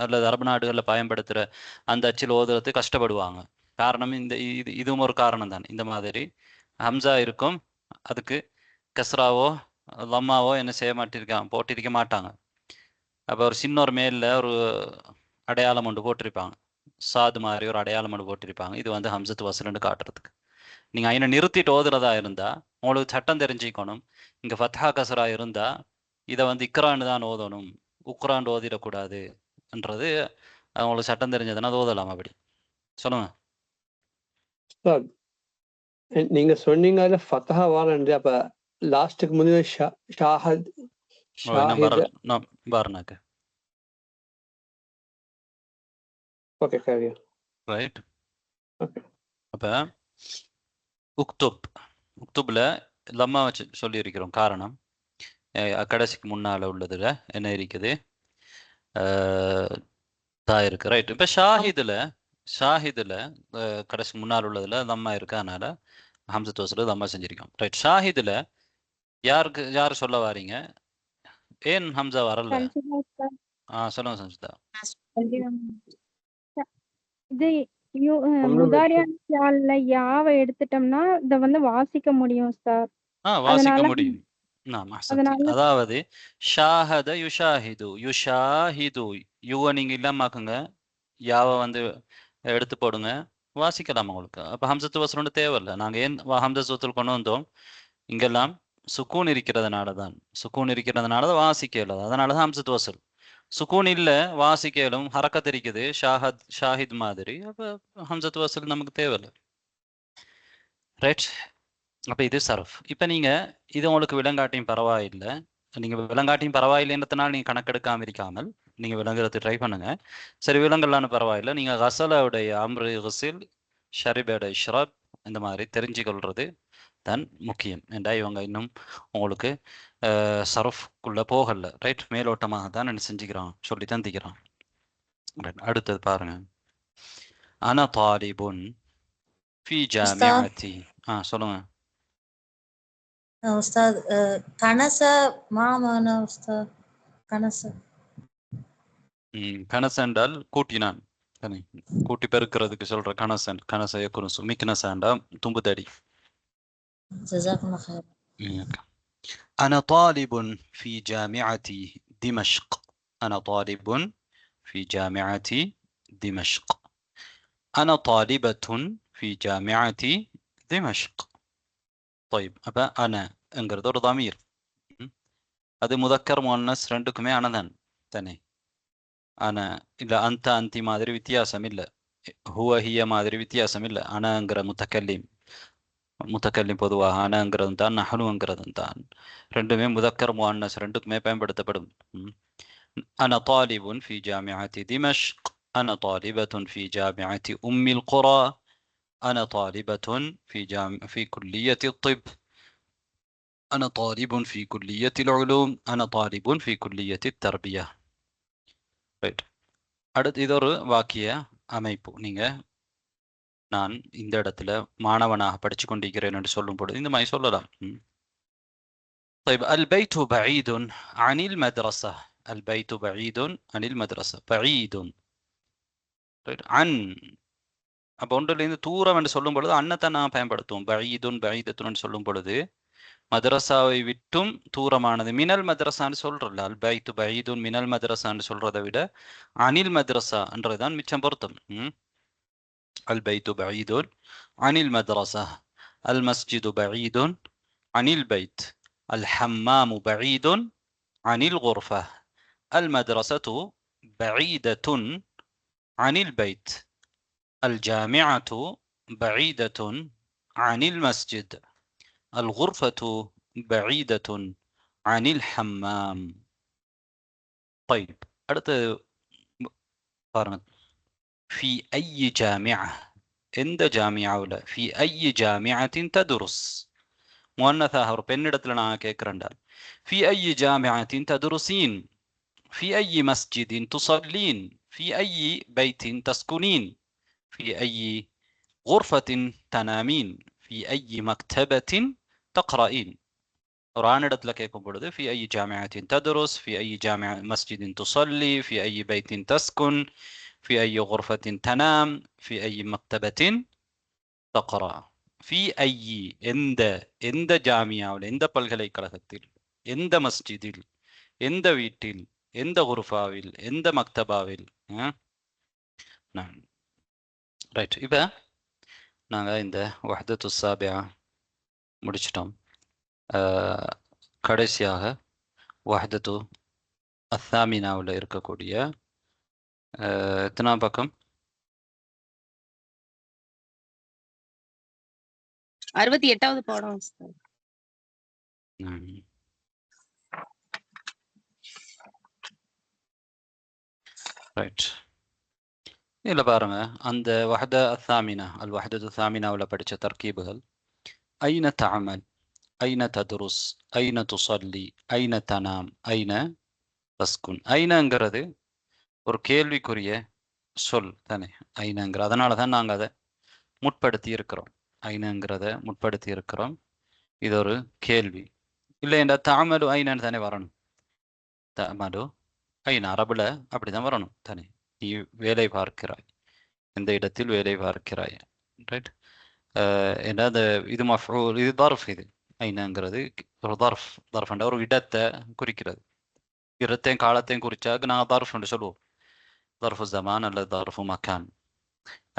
அல்லது அரபு நாடுகளில் பயன்படுத்துகிற அந்த அச்சில் ஓதுறது கஷ்டப்படுவாங்க. காரணம் இதுவும் ஒரு காரணம் தான். இந்த மாதிரி ஹம்சா இருக்கும், அதுக்கு கஸ்ராவோ லம்மாவோ என்ன செய்ய போட்டிருக்க மாட்டாங்க. அப்போ ஒரு சின்ன ஒரு மேலில் ஒரு அடையாளம் ஒன்று போட்டிருப்பாங்க, சாது மாதிரி ஒரு அடையாளம் ஒன்று போட்டிருப்பாங்க. இது வந்து ஹம்சத்து வசலுன்னு காட்டுறதுக்கு. நீங்கள் ஐனை நிறுத்திட்டு ஓதுறதா இருந்தால் உங்களுக்கு சட்டம் தெரிஞ்சுக்கணும். இங்கே ஃபத்ஹா கசரா இருந்தால் இதை வந்து இக்ரான்னு தான் ஓதணும், உக்ரான் ஓதிடக்கூடாதுன்றது உங்களுக்கு சட்டம் தெரிஞ்சதுன்னா அது ஓதலாம். அப்படி சொல்லுங்க. உஸ்தாத், நீங்க சொன்னீங்க அதுல ஃபத்ஹா வாரண்டு. அப்ப லாஸ்ட்டுக்கு முன்னாடி ஷாஹத் ஓ இன்னும் ஷாஹித். வரல நான் பாருனாக்க ஓகே சரி. ரைட். ஓகே. அப்போ உக்துப் உக்துப்ல லம்மா வச்சு சொல்லியிருக்கிறோம். காரணம் கடைசிக்கு முன்னால் உள்ளதுல என்ன இருக்குது, தா இருக்கு. ரைட். இப்போ ஷாஹிதுல கடைசி முன்னால் உள்ளதுல லம்மா இருக்கு, அதனால ஹம்சத்து வஸ்ல லம்மா செஞ்சிருக்கோம். ரைட். ஷாஹிதுல யார் சொல்ல வாரீங்க? ஏன் ஹம்சா வரல? சஞ்சிதா உஸ்தாத். சொல்லுங்க சஞ்சிதா. இது முதாரியான ஃபியால்ல யாவை எடுத்துட்டோம்னா இத வந்து வாசிக்க முடியும் உஸ்தாத். வாசிக்க அதனால முடியும். அதாவது ஷாஹத யுஷாஹிது யுஷாஹிது யுவ நீங்க இல்லாமாக்குங்க, யாவை வந்து எடுத்து போடுங்க, வாசிக்கலாம் உங்களுக்கு. அப்போ ஹம்சத்து வசல் தேவையில்லை. நாங்கள் ஏன் ஹம்சத்து வசல் கொண்டு வந்தோம்? இங்கெல்லாம் சுக்கூன் இருக்கிறதுனால தான் வாசிக்க இயலாது. அதனால தான் ஹம்சத்து வசல். சுக்கூன் இல்லை, வாசிக்கலும் ஹரக்கத் இருக்குது ஷாஹித் மாதிரி. அப்போ ஹம்சத்து வசல் நமக்கு தேவையில்லை. ரைட். அப்போ இது சரஃப். இப்போ நீங்கள் இது உங்களுக்கு விலங்காட்டியும் பரவாயில்லை, நீங்கள் விலங்காட்டியும் பரவாயில்லைன்றதுனால நீங்கள் கணக்கெடுக்காமல் இருக்காமல் நீங்கள் விலங்குறது ட்ரை பண்ணுங்கள். சரி விலங்கெல்லான்னு பரவாயில்லை, நீங்கள் கசலவுடைய அம்ரு ஹசில் ஷரிபோட இஷ்ரப் இந்த மாதிரி தெரிஞ்சுக்கொள்வது தான் முக்கியம். ஏண்டா இவங்க இன்னும் உங்களுக்கு சரஃப்குள்ளே போகலை. ரைட். மேலோட்டமாக தான் என்ன செஞ்சுக்கிறான், சொல்லி தந்திக்கிறான். ரைட். அடுத்தது பாருங்க. அன தாலிபுன் ஃபி ஜாமிஅத்தி. சொல்லுங்க உஸ்தாத். கனச மாமான உஸ்தாத். கனச என்றால் கூட்டினான், கூட்டி பெருக்கிறதுக்கு சொல்ற கனசன். கனச யக்குனசு மிக்னசாண்டா தும்பு தடி. ஜஸாக்குல்லாஹ் ஹைர். أنا طالب في جامعة دمشق. أنا طالب في جامعة دمشق. أنا طالبة في جامعة دمشق. طيب أبا أنا انقرض ضمير، அது முதக்கர் முன்னஸ் ரெண்டுக்குமே அனதான் தானே. ஆனா இல்லை அந்த அந்தி மாதிரி வித்தியாசம் இல்லை, ஹுவ ஹிய மாதிரி வித்தியாசம் இல்லை. அனங்கிற முத்தக்கல்லிம் பொதுவாக அனங்கிறது தான் நஹனுங்கிறது தான். ரெண்டுமே முதக்கர் முன்னஸ் ரெண்டுக்குமே பயன்படுத்தப்படும். أنا طالب في جامعة دمشق. أنا طالبة في جامعة أم القرى. أنا طالبة في كلية الطب. أنا طالب في كلية العلوم. أنا طالب في كلية التربية. ரைட். அடுத்து இது ஒரு வாக்கிய அமைப்பு. நீங்கள் நான் இந்த இடத்துல மாணவனாக படித்து கொண்டிருக்கிறேன் என்று சொல்லும் பொழுது இந்த மாதிரி சொல்லலாம். طيب البيت بعيد عن المدرسة. البيت بعيد عن المدرسة. بعيد عن. அப்போ ஒன்றிலிருந்து தூரம் என்று சொல்லும் பொழுது அன்னத்தை நான் பயன்படுத்துவோம். பஈதுன் பஈதத்துன்னு சொல்லும் பொழுது மதரசாவை விட்டும் தூரமானது. மினல் மதரசான்னு சொல்றல, அல் பைத்து பஈதுன் மினல் மதரசான்னு சொல்றதை விட அனில் மதரசான்றதுதான் மிச்சம் பொருத்தம். அல் பைத்து பஈதுன் அனில் மதரசா. அல் மஸ்ஜிது பஈதுன் அனில் பைத். அல் ஹம்மாமு பஈதுன் அனில் குர்ஃபா. அல் மதரசத்து பஈதத்துன் அனில் பைத். الجامعة بعيدة عن المسجد. الغرفة بعيدة عن الحمام. طيب அடுத்து பாருங்க. في أي جامعة. எந்த ஜாமியாவில் في أي جامعة تدرس. முன்னதாக ஒரு பெண்ணிடத்தில் நான் கேட்கிறேன்டால் في أي جامعة تدرسين. في أي مسجد تصلين. في أي بيت تسكنين. في أي غرفة تنامين. في أي مكتبة تقرأين. رانردت لك يكون برضه في أي جامعة تدرس. في أي جامعة مسجد تصلي. في أي بيت تسكن. في أي غرفة تنام. في أي مكتبة تقرأ. في أي எந்த ஜாமியாவில், எந்த பல்கலைக்கழகத்தில், எந்த மஸ்ஜிதில், எந்த வீட்டில், எந்த குர்ஃபாவில், எந்த மக்தபாவில். ரைட். இப்போ நாங்கள் இந்த வஹ்தத்து சாபியா முடிச்சிட்டோம். கடைசியாக வஹ்தத்து அத்தாமினாவில் இருக்கக்கூடிய எத்தனாம் பக்கம்? 68வது பாடம் உஸ்தாத். ரைட். இதில் பாருங்க, அந்த வஹத அத்தாமினா அல் வஹதத்து தாமினாவில் படித்த தர்கீபுகள் ஐன தஅமல், ஐன ததுருஸ், ஐன துசல்லி, ஐன தனாம், ஐன தஸ்குன். ஐனங்கிறது ஒரு கேள்விக்குரிய சொல் தானே ஐனங்கிற, அதனால தான் நாங்கள் அதை முற்படுத்தி இருக்கிறோம். ஐனங்கிறத முற்படுத்தி இருக்கிறோம். இது ஒரு கேள்வி. இல்லைண்டா தாமலு ஐனன்னு தானே வரணும். தாமலு ஐன அரபுல அப்படிதான் வரணும் தானே. நீ வேலை பார்க்கிறாய், எந்த இடத்தில் வேலை பார்க்கிறாய், ரைட். ஏன்னா இது மஃஊல், இது தர்ஃப். இது ஐனங்கிறது ஒரு தர்ஃப்ன்ற ஒரு இடத்தை குறிக்கிறது. இடத்தையும் காலத்தையும் குறிச்சாக்கு நாங்கள் தர்ஃப்னு சொல்லுவோம். தர்ஃபு ஜமான் அல்லது தர்ஃபு மக்கான்.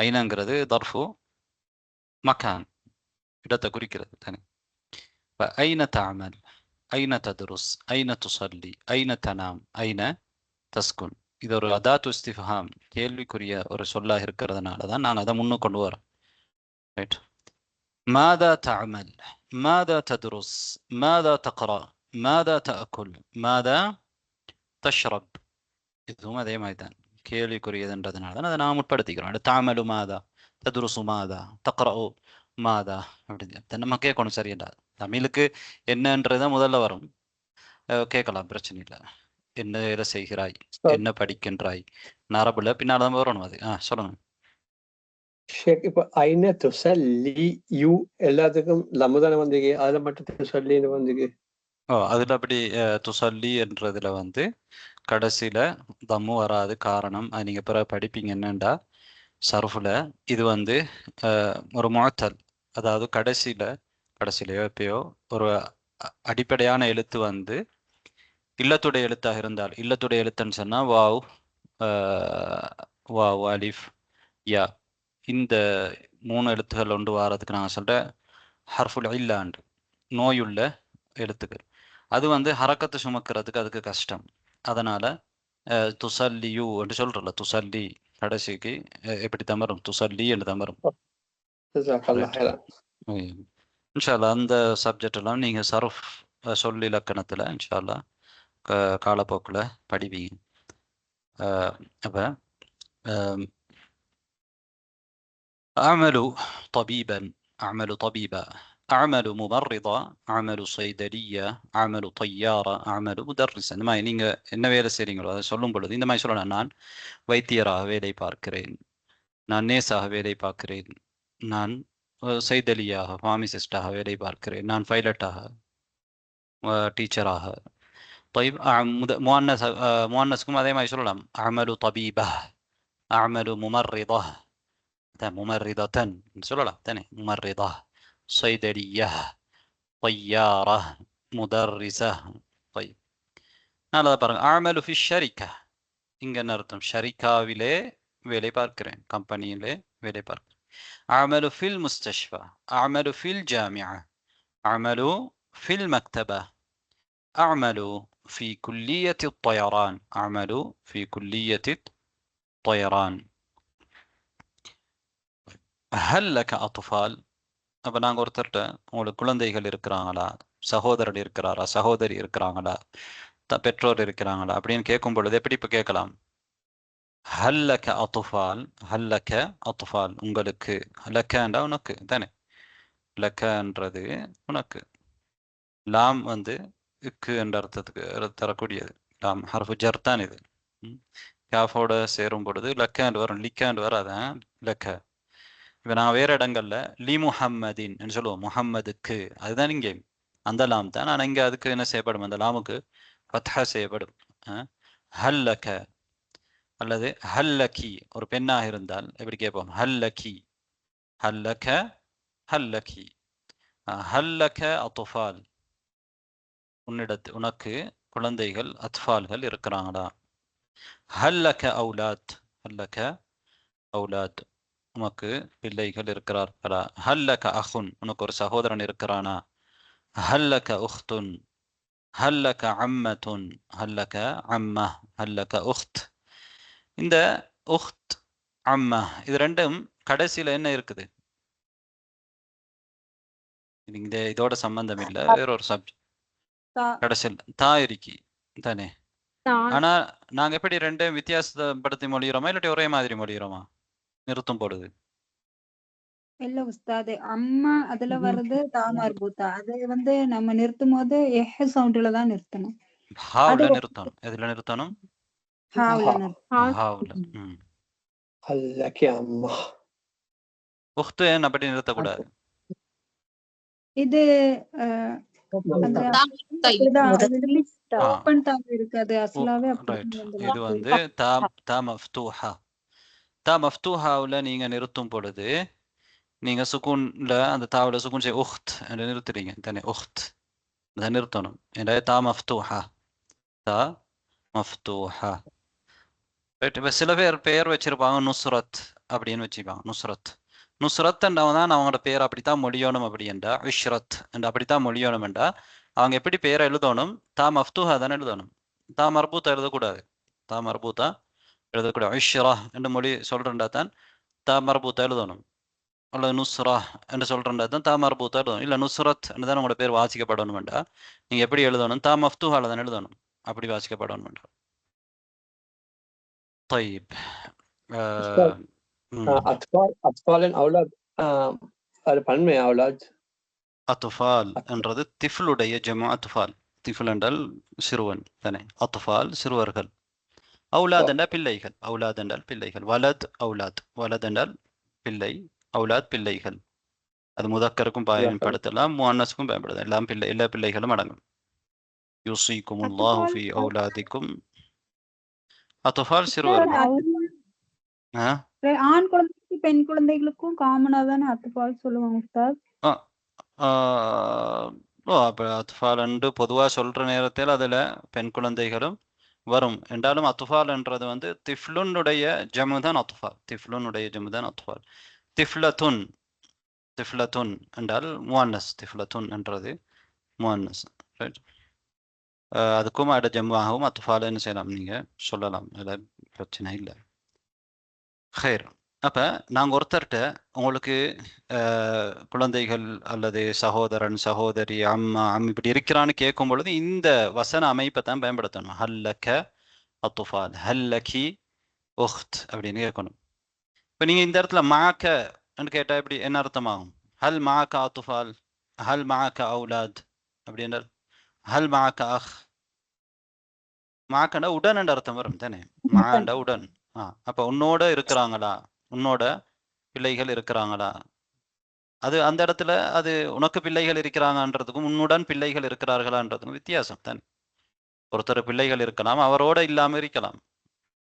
ஐனங்கிறது தர்ஃபு மக்கான், இடத்தை குறிக்கிறது தானே. ஐன தஅமல், ஐன ததுருஸ், ஐன துசல்லி, ஐன தனாம், ஐன தஸ்குன். இது ஒரு அதாத்து இஸ்திஃபாம், கேள்விக்குரிய ஒரு சொல்லாக இருக்கிறதுனால தான் நாங்கள் அதை முன்னு கொண்டு வரோம். ரைட். மாதா தஅமல், மாதா ததுருஸ், மாதா தக்ரா, மாதா தஅக்குல், மாதா தஷ்ரப். இதுவும் அதே மாதிரி தான் கேள்விக்குரியதுன்றதுனால தான் அதை நான் முற்படுத்திக்கிறோம். தஅமலு மாதா, ததுருசு மாதா, தக்ரஉ மாதா அப்படி நம்ம கேட்கணும். சரியா, தமிழுக்கு என்னன்றதான் முதல்ல வரும். கேட்கலாம், பிரச்சனை இல்லை. என்ன வேலை செய்கிறாய், என்ன படிக்கின்றாய், நரபுல பின்னால தான் வரணும் அது. சொல்லுங்க. இப்ப ஐன துசல்லி யூ எல்லாத்துக்கும் லமுதான வந்தீங்க, அதுல மட்டும் துசல்லின்னு வந்தீங்க. அதுல அப்படி துசல்லி என்றதுல வந்து கடைசியில தம்மு வராது. காரணம் அது நீங்க பிறகு படிப்பீங்க. என்னண்டா சர்ஃபுல இது வந்து ஒரு முஅத்தல், அதாவது கடைசியிலையோ எப்பயோ ஒரு அடிப்படையான எழுத்து வந்து இல்லத்துடைய எழுத்தாக இருந்தால், இல்லத்துடைய எழுத்துன்னு சொன்னா வாவ், வாவ், அலிஃப், யா, இந்த 3 எழுத்துக்கள் ஒன்று வாரதுக்கு நாங்கள் சொல்ற ஹர்ஃபுல் இல்லாண்டு நோயுள்ள எழுத்துக்கள். அது வந்து ஹரக்கத்தை சுமக்கிறதுக்கு அதுக்கு கஷ்டம். அதனால துசல்லியூ என்று சொல்றல, துசல்லி கடைசிக்கு எப்படி தான் வரும், துசல்லி என்று தான் வரும். இன்ஷா அல்லாஹ் அந்த சப்ஜெக்ட் எல்லாம் நீங்க சர்ஃப் சொல் இலக்கணத்துல இன்ஷா அல்லாஹ் காலப்போக்கில் படிப்பீங்க. அப்போ أعمل طبيبا، أعمل طبيبا، أعمل ممرضة، أعمل صيدلية، أعمل طيارة، أعمل مدرسا. இந்த மாதிரி நீங்கள் என்ன வேலை செய்கிறீங்களோ அதை சொல்லும் பொழுது இந்த மாதிரி சொல்லலாம். நான் வைத்தியராக வேலை பார்க்கிறேன், நான் நேஸாக வேலை பார்க்கிறேன், நான் சைதலியாக ஃபார்மசிஸ்டாக வேலை பார்க்கிறேன், நான் பைலட்டாக, டீச்சராக. طيب مؤنثكم அதே மாதிரி சொல்லலாம். أعمل طبيبة، أعمل ممرضة، ممرضة சொல்லலாம் தானே. ممرضة، صيدلية، طيارة، مدرسة. طيب நாளை பாருங்க. أعمل في الشركة, இங்க என்ன அர்த்தம்? ஷரிகாவிலே வேலை பார்க்கிறேன், கம்பெனியிலே வேலை பார்க்கிறேன். أعمل في المستشفى، أعمل في الجامعة، أعمل في المكتبة، أعمل في كلية الطيران، أعمل في كلية الطيران. هل لك أطفال؟ அப்போ நாங்கள் ஒருத்தர்கிட்ட உங்களுக்கு குழந்தைகள் இருக்கிறாங்களா, சகோதரர் இருக்கிறாரா, சகோதரி இருக்கிறாங்களா, பெற்றோர் இருக்கிறாங்களா அப்படின்னு கேட்கும் பொழுது எப்படி இப்போ கேட்கலாம்? ஹல் லக அத்துஃபால், ஹல் லக அத்துஃபால், உங்களுக்கு. லக்கண்டா உனக்கு தானே, லக்கன்றது உனக்கு. லாம் வந்து இக்கு என்ற அர்த்தத்துக்கு தரக்கூடியது. லாம் ஹர்ஃபு ஜர் தான் இது. காஃபோட சேரும் பொழுது லக்காண்டு வரும், லிக்காண்டு வராதான் லக்க. இப்போ நான் வேறு இடங்கள்ல லி முஹம்மதின் என்று சொல்லுவோம், முஹம்மதுக்கு, அதுதான் இங்கே அந்த லாம் தான். ஆனால் இங்கே அதுக்கு என்ன செய்யப்படும், அந்த லாமுக்கு ஃபத்ஹா செய்யப்படும். ஹல்லக அல்லது ஹல்லகி, ஒரு பெண்ணாக இருந்தால் எப்படி கேட்போம்? ஹல்லகி, ஹல்லக, ஹல்லகி. ஹல்லக அத்துஃபால், உனக்கு குழந்தைகள், அத்ஃபால்கள் இருக்கிறாங்களா? ஹல்லக அவுலாத், ஹல்லக அவுலாத், உனக்கு பிள்ளைகள் இருக்கிறார்களா? ஹல்லக அஹுன், உனக்கு ஒரு சகோதரன் இருக்கிறானா? ஹல்லக உஹ்துன், ஹல்லக அம்மத்துன், ஹல்லக அம்மா, ஹல்லக உஹ்த். இந்த உஹ்த், அம்மா, இது ரெண்டும் கடைசியில் என்ன இருக்குது? நீங்க இதோட சம்பந்தம் இல்லை, வேறொரு சப்ஜெக்ட். தா கடைசியில் தா இருக்கி தானே. தான் ஆனா நாங்க எப்படி ரெண்டையும் வித்தியாசப்படுத்தி மொழிகிறோமா இல்லாட்டி ஒரே மாதிரி மொழிகிறோமா நிறுத்தும் பொழுது? இல்ல உஸ்தாது, அம்மா அதுல வர்றது தா மர்பூத்தா. அது வந்து நம்ம நிறுத்தும் போது சவுண்ட்ல தான் நிறுத்தணும். அது ஹாவுல நிறுத்தணும். எதுல நிறுத்தணும்? ஹாவுல ஹா நிறுத்தணும். ஹாவுல. அல்லக்கி அம்மா. உஹ்து ஏன் அப்படி நிறுத்தக்கூடாது? இது அஹ், அந்த அப்படிதான் அது வந்து ஆ ஓப்பன் தாங்க இருக்கு. அது ஓ அசலாவே ரைட். அப்படிதான் இது வந்துருக்கு. வந்து தா மஃப்தூஹா. தா மஃப்தூஹாவுல நீங்க நிறுத்தும் பொழுது நீங்க சுக்கூன்ல அந்த தாவுல சுக்கூன் செய்ய உஹ்த் என்று நிறுத்துறீங்க தானே. உஹ்த் அதை நிறுத்தணும். ஏன்னா தா மஃப்தூஹா, தா மஃப்தூஹா. ரைட். இப்போ சில பேர் பெயர் வச்சிருப்பாங்க நுஸ்ரத் அப்படின்னு வச்சுப்பாங்க. நுஸ்ரத்ன்றவங்க தான் அவங்களோட பேர் அப்படித்தான் மொழியணும் அப்படின்றா. இஷ்ரத் என்று அப்படித்தான் மொழியணும் என்றா அவங்க எப்படி பேரை எழுதணும்? தா மஃப்தூஹா தானே எழுதணும். தா மர்பூத்தா எழுதக்கூடாது. தா மர்பூத்தா எழுதக்கூடாது. இஷ்ரா என்று மொழி சொல்றா தான் தா மர்பூத்தா எழுதணும். அல்லது நுஸ்ரா என்று சொல்றா தான் தா மர்பூத்தா எழுதணும். இல்லை நுஸ்ரத் என்று தான் உங்களோட பேர் வாசிக்கப்படணும் வேண்டா. நீங்க எப்படி எழுதணும்? தா மஃப்தூஹால தான் எழுதணும். அப்படி வாசிக்கப்படணும் வேண்டா. طيب உஸ்தாத், அத்பாலின் அவுலாத் அது பன்மை அவுலாத். அத்துஃபால் என்றது திஃப்லுடைய ஜமா. அத்துஃபால் திஃபுல் என்றால் சிறுவன் தானே. அத்துஃபால் சிறுவர்கள். அவுலாத் என்றால் பிள்ளைகள். அவுலாத் என்றால் பிள்ளைகள். வலத் அவுலாத். வலத் என்றால் பிள்ளை, அவுலாத் பிள்ளைகள். அது முதக்கருக்கும் பயன்படுத்தலாம், முஅன்னஸுக்கும் பயன்படுத்தலாம். எல்லாம் பிள்ளை, எல்லா பிள்ளைகளும் அடங்கும். யூசிக்குமுல்லாஹு ஃபீ அவுலாதிக்கும். அத்துஃபால் சிறுவர்கள். ஆண் குழந்தைக்கு பெண் குழந்தைகளுக்கும் காமனா தானே அத்துப்பால் சொல்லுவாங்க உஸ்தாத். அப்போ அத்துஃபால் என்று பொதுவாக சொல்ற நேரத்தில் அதில் பெண் குழந்தைகளும் வரும். என்றாலும் அத்துஃபால் என்றது வந்து திஃப்லுனுடைய ஜமு தான் அத்துஃபால். திஃப்லுனுடைய ஜமு தான் அத்துஃபால். திஃப்லத்துன், திஃப்லத்துன் என்றால் முஅன்னஸ். திஃப்லத்துன் என்றது முஅன்னஸ். ரைட். அதுக்கும் அட ஜம்முவாகவும் அத்துஃபால் என்ன செய்யலாம், நீங்க சொல்லலாம். அதில் பிரச்சனை இல்லை. ஹைர். அப்போ நாங்கள் ஒருத்தர்கிட்ட உங்களுக்கு குழந்தைகள் அல்லது சகோதரன் சகோதரி அம்மா இப்படி இருக்கிறான்னு கேட்கும் பொழுது இந்த வசன அமைப்பை தான் பயன்படுத்தணும். ஹல்லக்க அத்துஃபால், ஹல்லக்கி உஹ்த் அப்படின்னு கேட்கணும். இப்போ நீங்கள் இந்த இடத்துல மாக்கன்னு கேட்டால் எப்படி என்ன அர்த்தமாகும்? ஹல் மாக்க அத்துஃபால், ஹல் மாக்க அவுலாத் அப்படின்றால் ஹல் மாக்க அஹ். மாக்கண்டா உடன் என்ற அர்த்தம் வரும் தானே. மாண்டா உடன். அப்போ உன்னோட இருக்கிறாங்களா, உன்னோட பிள்ளைகள் இருக்கிறாங்களா? அது அந்த இடத்துல அது உனக்கு பிள்ளைகள் இருக்கிறாங்கன்றதுக்கும் உன்னுடன் பிள்ளைகள் இருக்கிறார்களான்றதுக்கும் வித்தியாசம் தானே. ஒருத்தர் பிள்ளைகள் இருக்கலாம், அவரோட இல்லாமல் இருக்கலாம்.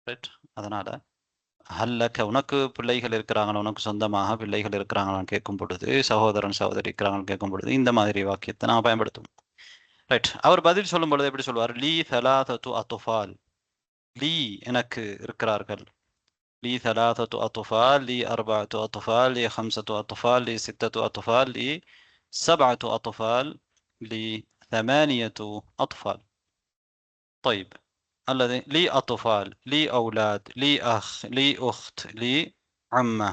ரைட். அதனால ஹல்லக்க உனக்கு பிள்ளைகள் இருக்கிறாங்களா, உனக்கு சொந்தமாக பிள்ளைகள் இருக்கிறாங்களான்னு கேட்கும் பொழுது, சகோதரன் சகோதரி இருக்கிறாங்கன்னு கேட்கும் பொழுது இந்த மாதிரி வாக்கியத்தை நான் பயன்படுத்துவோம். ரைட். அவர் பதில் சொல்லும் பொழுது எப்படி சொல்வார்? லீ தலாதத்து அத்துஃபால். லீ எனக்கு இருக்கிறார்கள். لي 3 أطفال، لي 4 أطفال، لي 5 أطفال، لي 6 أطفال، لي 7 أطفال، لي 8 أطفال. طيب الذي لي أطفال، لي أولاد، لي أخ، لي أخت، لي عمة.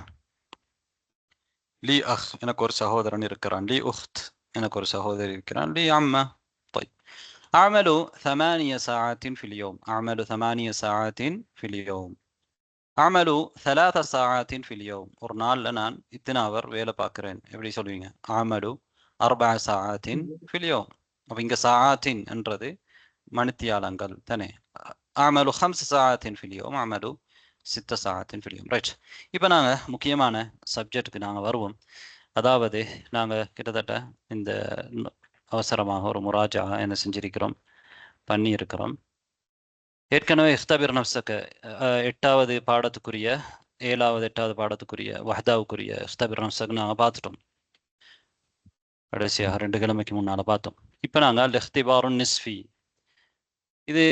لي أخ எனக்கு ஒரு சகோதரன் இருக்கிறான். لي أخت எனக்கு ஒரு சகோதரி இருக்கிறான். لي عمة. طيب أعمل 8 ساعات في اليوم. أعمل 8 ساعات في اليوم. أعمل 3 ساعات في اليوم. ஒரு நாள்ல நான் இத்தனை அவர் வேலை பார்க்கிறேன். எப்படி சொல்வீங்க? أعمل 4 ساعات في اليوم. அப்போ இங்கே சாத்தின் என்றது மணித்தியாலங்கள் தானே. أعمل 5 ساعات في اليوم. أعمل 6 ساعات في اليوم. ரைட். இப்போ நாங்கள் முக்கியமான சப்ஜெக்டுக்கு நாங்கள் வருவோம். அதாவது நாங்கள் கிட்டத்தட்ட இந்த அவசரமாக ஒரு முராஜா என்ன செஞ்சிருக்கிறோம், பண்ணியிருக்கிறோம். ஏற்கனவே இஃப்தபிர் நஃப்ஸக 8வது பாடத்துக்குரிய 7வது 8வது பாடத்துக்குரிய வஹ்தாவுக்குரிய இஃப்தபிர் நஃப்ஸக நாங்கள் பார்த்துட்டோம். கடைசியாக 2 கிழமைக்கு முன்னால் பார்த்தோம். இப்போ நாங்கள் இஃப்திபாருன் நிஸ்ஃபி, இது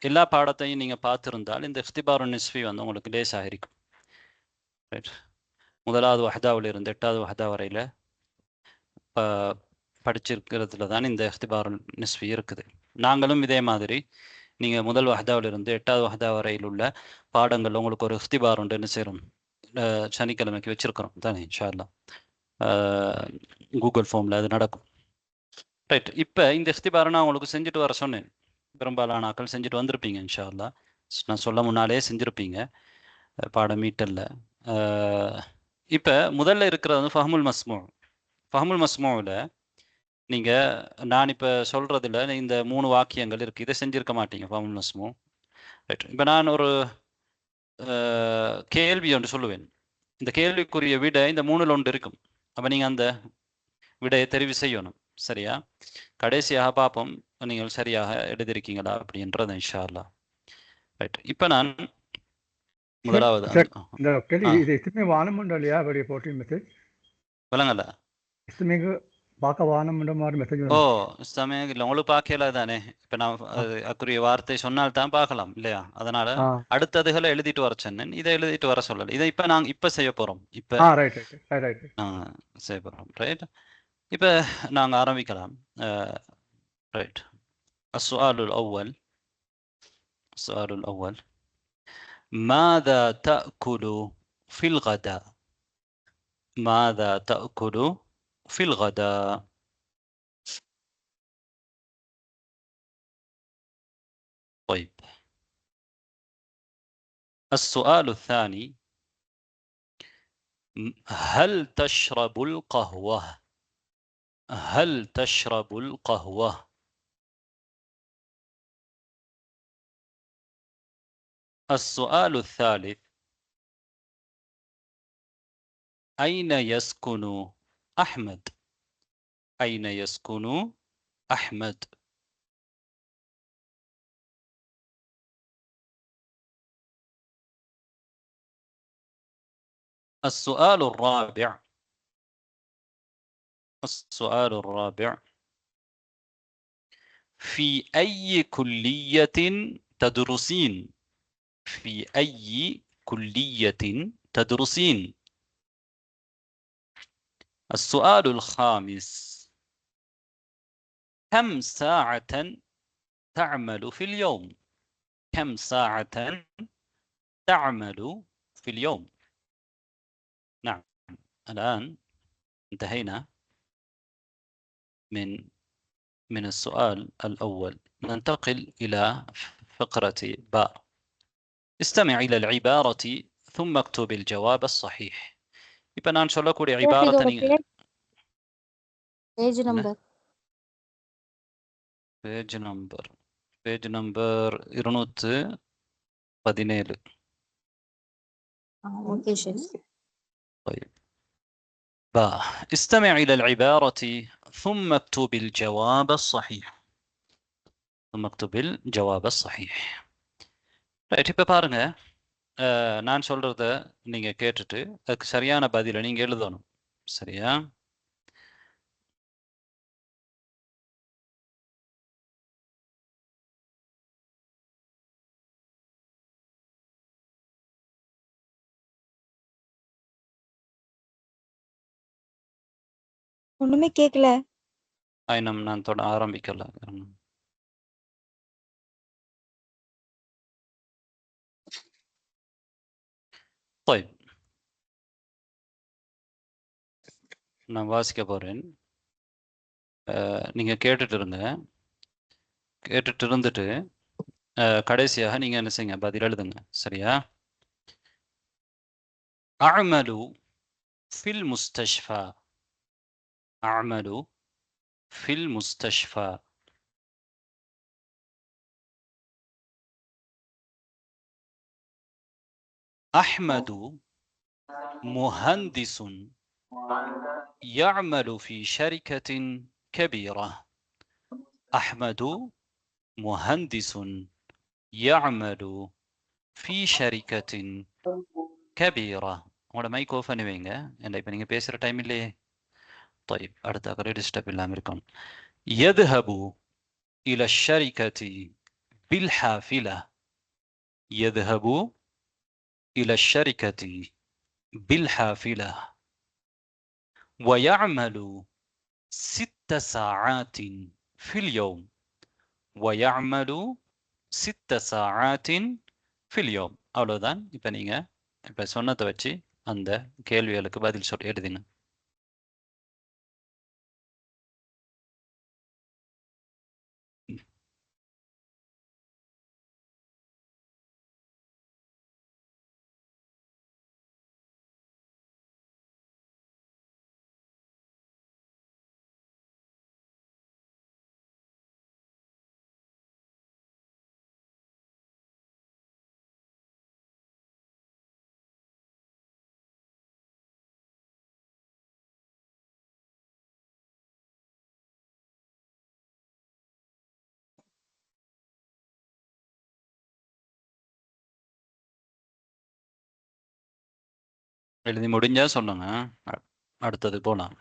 எல்லா பாடத்தையும் நீங்கள் பார்த்துருந்தால் இந்த இஃப்திபாருன் நிஸ்ஃபி வந்து உங்களுக்கு லேசாக இருக்கும். ரைட். 1வது வஹ்தாவிலிருந்து 8வது வஹ்தா வரையில் படிச்சிருக்கிறதுல தான் இந்த இஃப்திபாருன் நிஸ்ஃபி இருக்குது. நாங்களும் இதே மாதிரி நீங்கள் முதல் வஹ்தாவிலிருந்து 8வது வஹ்தா வரையில் உள்ள பாடங்கள் உங்களுக்கு ஒரு இஃப்திபார் உண்டு என்ன செய்கிறோம், சனிக்கிழமைக்கு வச்சிருக்கிறோம் தானே இன்ஷா அல்லாஹ். கூகுள் ஃபார்மில் அது நடக்கும். ரைட். இப்போ இந்த இஃப்திபாரை நான் உங்களுக்கு செஞ்சுட்டு வர சொன்னேன். பெரும்பாலான ஆக்கள் செஞ்சுட்டு வந்திருப்பீங்க இன்ஷா அல்லாஹ். நான் சொல்ல முன்னாலே செஞ்சுருப்பீங்க பாடம் மீட்டரில். இப்போ முதல்ல இருக்கிறது வந்து ஃபஹமுல் மஸ்மூ. ஃபஹமுல் மஸ்மூவில் நீங்கள் நான் இப்போ சொல்கிறதுல இந்த 3 வாக்கியங்கள் இருக்குது. இதை செஞ்சுருக்க மாட்டீங்க ஃபஹமுல் மஸ்மூ. ரைட். இப்போ நான் ஒரு கேள்வி ஒன்று சொல்லுவேன். இந்த கேள்விக்குரிய விடை இந்த 3ல் ஒன்று இருக்கும். அப்போ நீங்கள் அந்த விடையை தெரிவு செய்யணும். சரியா? கடைசியாக பார்ப்போம் நீங்கள் சரியாக எழுதியிருக்கீங்களா அப்படின்றது இன்ஷா அல்லாஹ். ரைட். இப்போ நான் முதலாவது இந்த கேள்வி இது இஸ்மே வானமுண்டா இல்லையா? அப்படியே போட்டி மெசேஜ் விளங்கல. இஸ்மேக்கு பார்க்க வானமுண்ட மாதிரி மெசேஜ். ஓ இஸ்லாமிய இல்லை உங்களுக்கு பார்க்கல தானே. இப்போ நான் அதுக்குரிய வார்த்தை சொன்னால் தான் பார்க்கலாம் இல்லையா? அதனால அடுத்ததுகளை எழுதிட்டு வர சொன்னேன். இதை எழுதிட்டு வர சொல்லலை. இதை இப்போ நாங்கள் இப்போ செய்ய போகிறோம். இப்போ நாங்கள் செய்ய போகிறோம். ரைட். இப்போ நாங்கள் ஆரம்பிக்கலாம். ரைட். السؤال الأول ماذا تأكل في الغداء؟ ماذا تأكل في الغداء؟ طيب. السؤال الثاني هل تشرب القهوة؟ هل تشرب القهوة؟ السؤال الثالث أين يسكن أحمد؟ أين يسكن أحمد؟ السؤال الرابع في أي كلية تدرسين؟ في أي كلية تدرسين؟ السؤال الخامس كم ساعة تعمل في اليوم؟ كم ساعة تعمل في اليوم؟ نعم. الآن انتهينا من السؤال الأول. ننتقل إلى فقرة باء. استمع إلى العبارة ثم اكتب الجواب الصحيح. இப்போ நான் சொல்லக்கூடிய عبارة நீங்க பேஜ் நம்பர் 217. اوكي شيخ. طيب. باء. استمع إلى العبارة ثم اكتب الجواب الصحيح. ثم اكتب الجواب الصحيح. ரைட். இப்போ பாருங்க, நான் சொல்றத நீங்க கேட்டுட்டு அதுக்கு சரியான பதிலை நீங்க எழுதணும். சரியா? ஒண்ணுமே கேட்கல. இன்னும் நான் ஆரம்பிக்கல. طيب. நான் வாசிக்க போறேன். நீங்க கேட்டுட்டு இருங்க. கேட்டுட்டு இருந்துட்டு கடைசியாக நீங்க என்ன செய்யுங்க, பதில் எழுதுங்க. சரியா? أعمل في المستشفى. أعمل في المستشفى. أحمد مهندس يعمل في شركة كبيرة. أحمد مهندس يعمل في شركة كبيرة. உங்களோட மைக் ஆஃப் பண்ணி வைங்க. ஏன்னா இப்போ நீங்கள் பேசுகிற டைம் இல்லையே. طيب. அடுத்த கரை டிஸ்டர்ப் இல்லாமல் இருக்கும். يذهب إلى الشركة بالحافلة. يذهب إلى الشركة بالحافلة ويعمل 6 ساعات في اليوم. ويعمل 6 ساعات في اليوم. அவ்வளோதான். இப்போ நீங்கள் இப்போ சொன்னதை வச்சு அந்த கேள்விகளுக்கு பதில் சொல்லி எழுதுங்க. எழுதி முடிஞ்சா சொல்லுங்க. அடுத்தது போலாம்.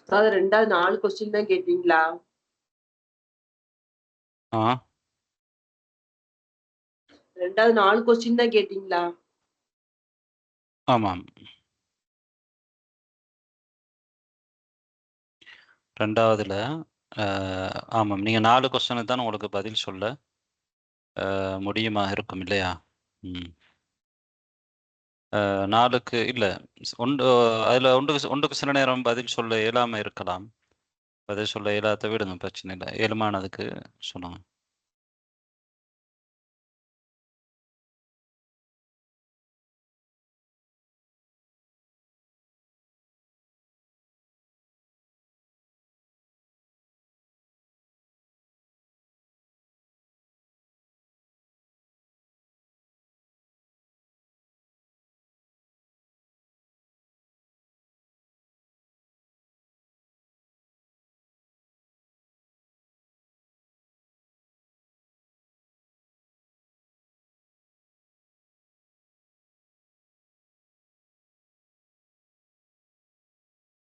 அதாவது ரெண்டாவது 4 கொஸ்டின் தான் கேட்டீங்களா? ரெண்டாவது 4 கொஸ்டின் தான் கேட்டீங்களா? ஆமாம். ரெண்டாவதுல ஆமாம், நீங்க 4 கொஸ்டினுக்கு தான் உங்களுக்கு பதில் சொல்ல முடியுமா இருக்கும் இல்லையா? 4க்கு இல்ல, அதுல ஒன்றுக்கு சில நேரம் பதில் சொல்ல இயலாம இருக்கலாம். பதில் சொல்ல இயலாத விடுங்க, பிரச்சனை இல்லை. இயலுமானதுக்கு சொல்லுங்க.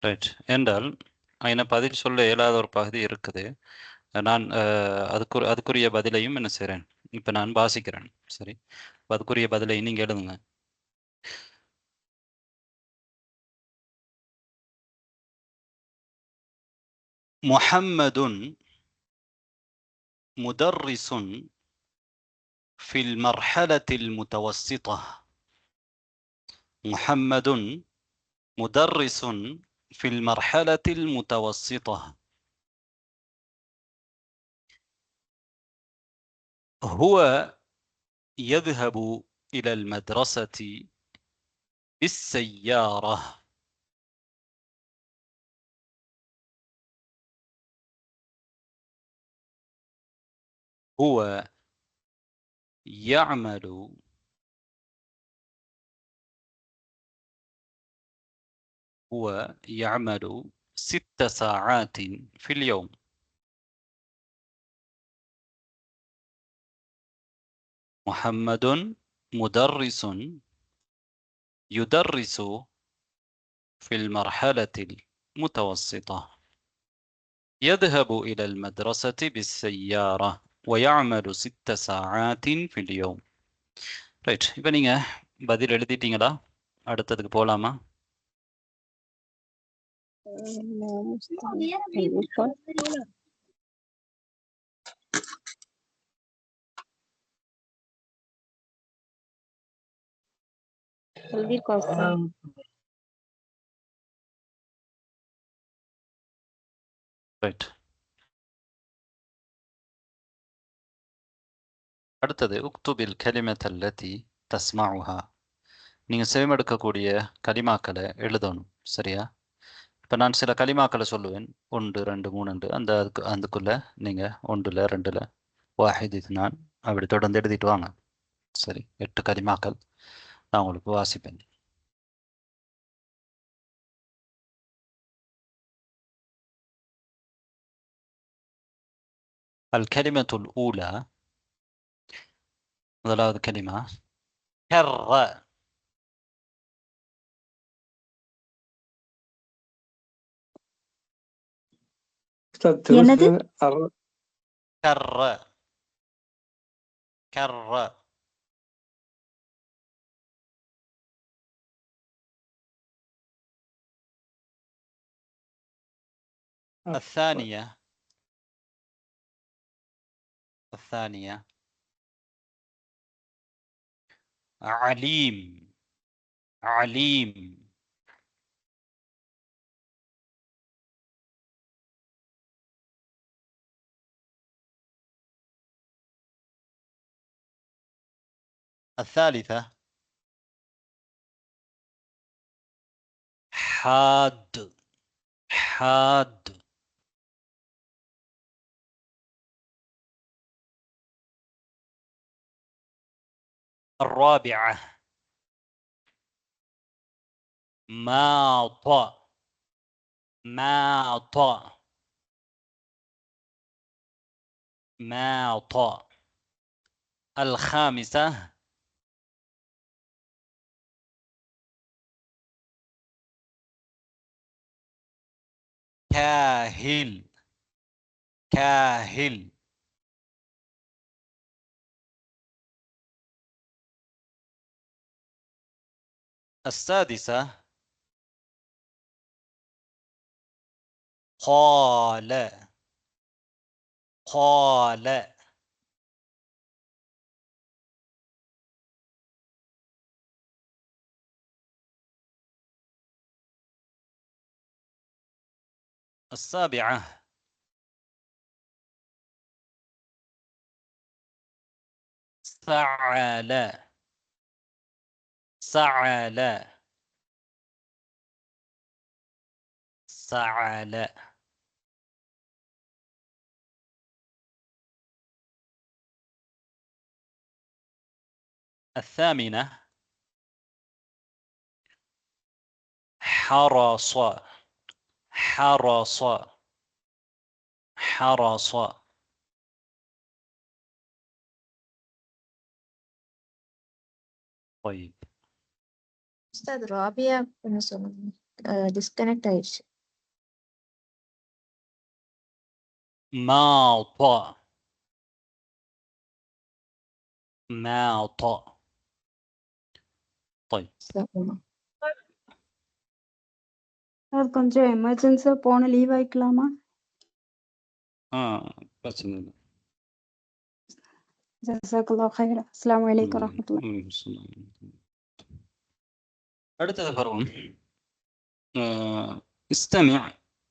ரைட். என்றால் என்ன பதில் சொல்ல இயலாத ஒரு பகுதி இருக்குது. நான் அதுக்குரிய பதிலையும் என்ன செய்கிறேன், இப்போ நான் வாசிக்கிறேன். சரி, அதுக்குரிய பதிலை நீங்க எழுதுங்க. முஹம்மதுன் முதர்ரிசுன் في المرحلة المتوسطة. محمد مدرس في المرحلة المتوسطة. هو يذهب إلى المدرسة بالسيارة. هو يعمل 6 ساعات في اليوم. محمد مدرس يدرس في المرحلة المتوسطة. يذهب إلى المدرسة بالسيارة ويعمل 6 ساعات في اليوم. ரைட், இப்போ நீங்க பதில் எழுதிட்டீங்களா? அடுத்ததுக்கு போலாமா? ரைட். அடுத்தது உக்துபில் கலிமத் அல்லதி தஸ்மாஉஹா. நீங்கள் செவிமடுக்கக்கூடிய கலிமாக்களை எழுதணும். சரியா? இப்போ நான் சில கலிமாக்களை சொல்லுவேன், 1 2 3 அதுக்குள்ள நீங்கள் 1ல் 2ல் வாஹித் இத்னான் அப்படி தொடர்ந்து எழுதிட்டு வாங்க. சரி, 8 கலிமாக்கள் நான் உங்களுக்கு வாசிப்பேன். الكلمة الأولى، முதலாவது கலிமா கர்ர. என்னது? கர்ர கர்ர. الثانية الثانية عليم عليم. الثالثة حاد حاد. الرابعة ماط ماط ماط. الخامسة كاهل كاهل. السادسة قال قال. السابعة سعل سعل سعل. الثامنة حرص حرص حرص. طيب Ustaz Rabia கொஞ்சம் சொல்லுங்க. டிஸ்கனெக்ட் ஆயிடுச்சு. ماط ماط. طيب அது கொஞ்சம் எமர்ஜென்சியா போன லீவ் ஆயிக்கலாமா? பிரச்சனை இல்லை. ஜஸாக்கல்லாஹு خيرا. அஸ்ஸலாமு அலைக்கும் வரஹ்மத்துல்லாஹ். அடுத்தது பருவம் استمع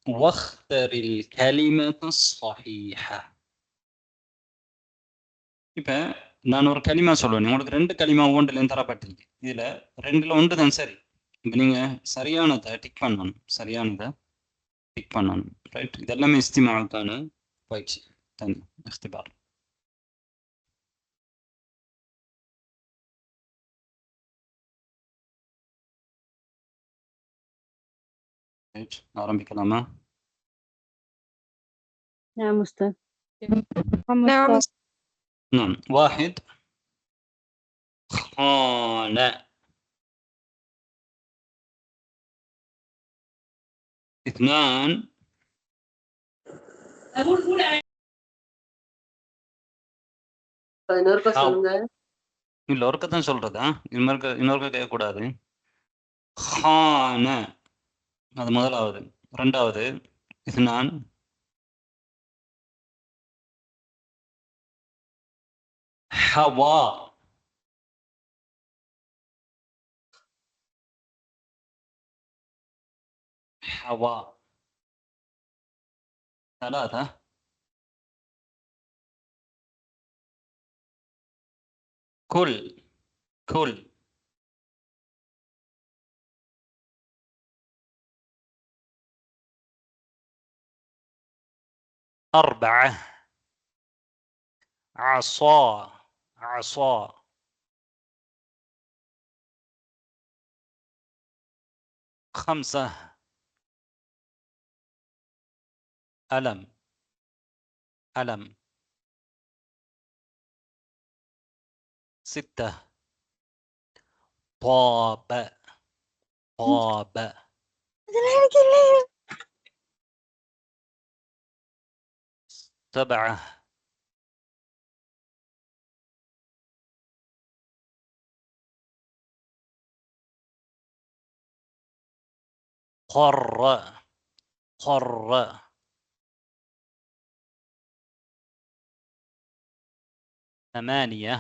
واختر الكلمة الصحيحة. இப்போ நான் ஒரு களிமா சொல்லுவேன், உங்களுக்கு ரெண்டு களிமா ஒன்றுலேருந்து தரப்பட்டிருக்கு. இதில் ரெண்டில் ஒன்று தான் சரி. இப்போ நீங்கள் சரியானதை டிக் பண்ணணும், சரியானதை டிக் பண்ணணும். ரைட், இதெல்லாமே இஸ்திமாவுக்கான பயிற்சி தனி இஃப்திபார். ரைட், ஆரம்பிக்கலாமா? نعم أستاذ. نعم نعم. واحد خان. اثنان இன்னொருக்கா சொல்லுங்க. இல்ல ஒருக்கத்தான் சொல்றதா, இன்னொருக்க கேட்கக்கூடாது. خان அது முதலாவது. ரெண்டாவது اثنان حوا حوا. ثلاثة كل كل. أربعة عصا عصا. خمسة ألم ألم. ستة طاب طاب. سبعة قر قر. ثمانية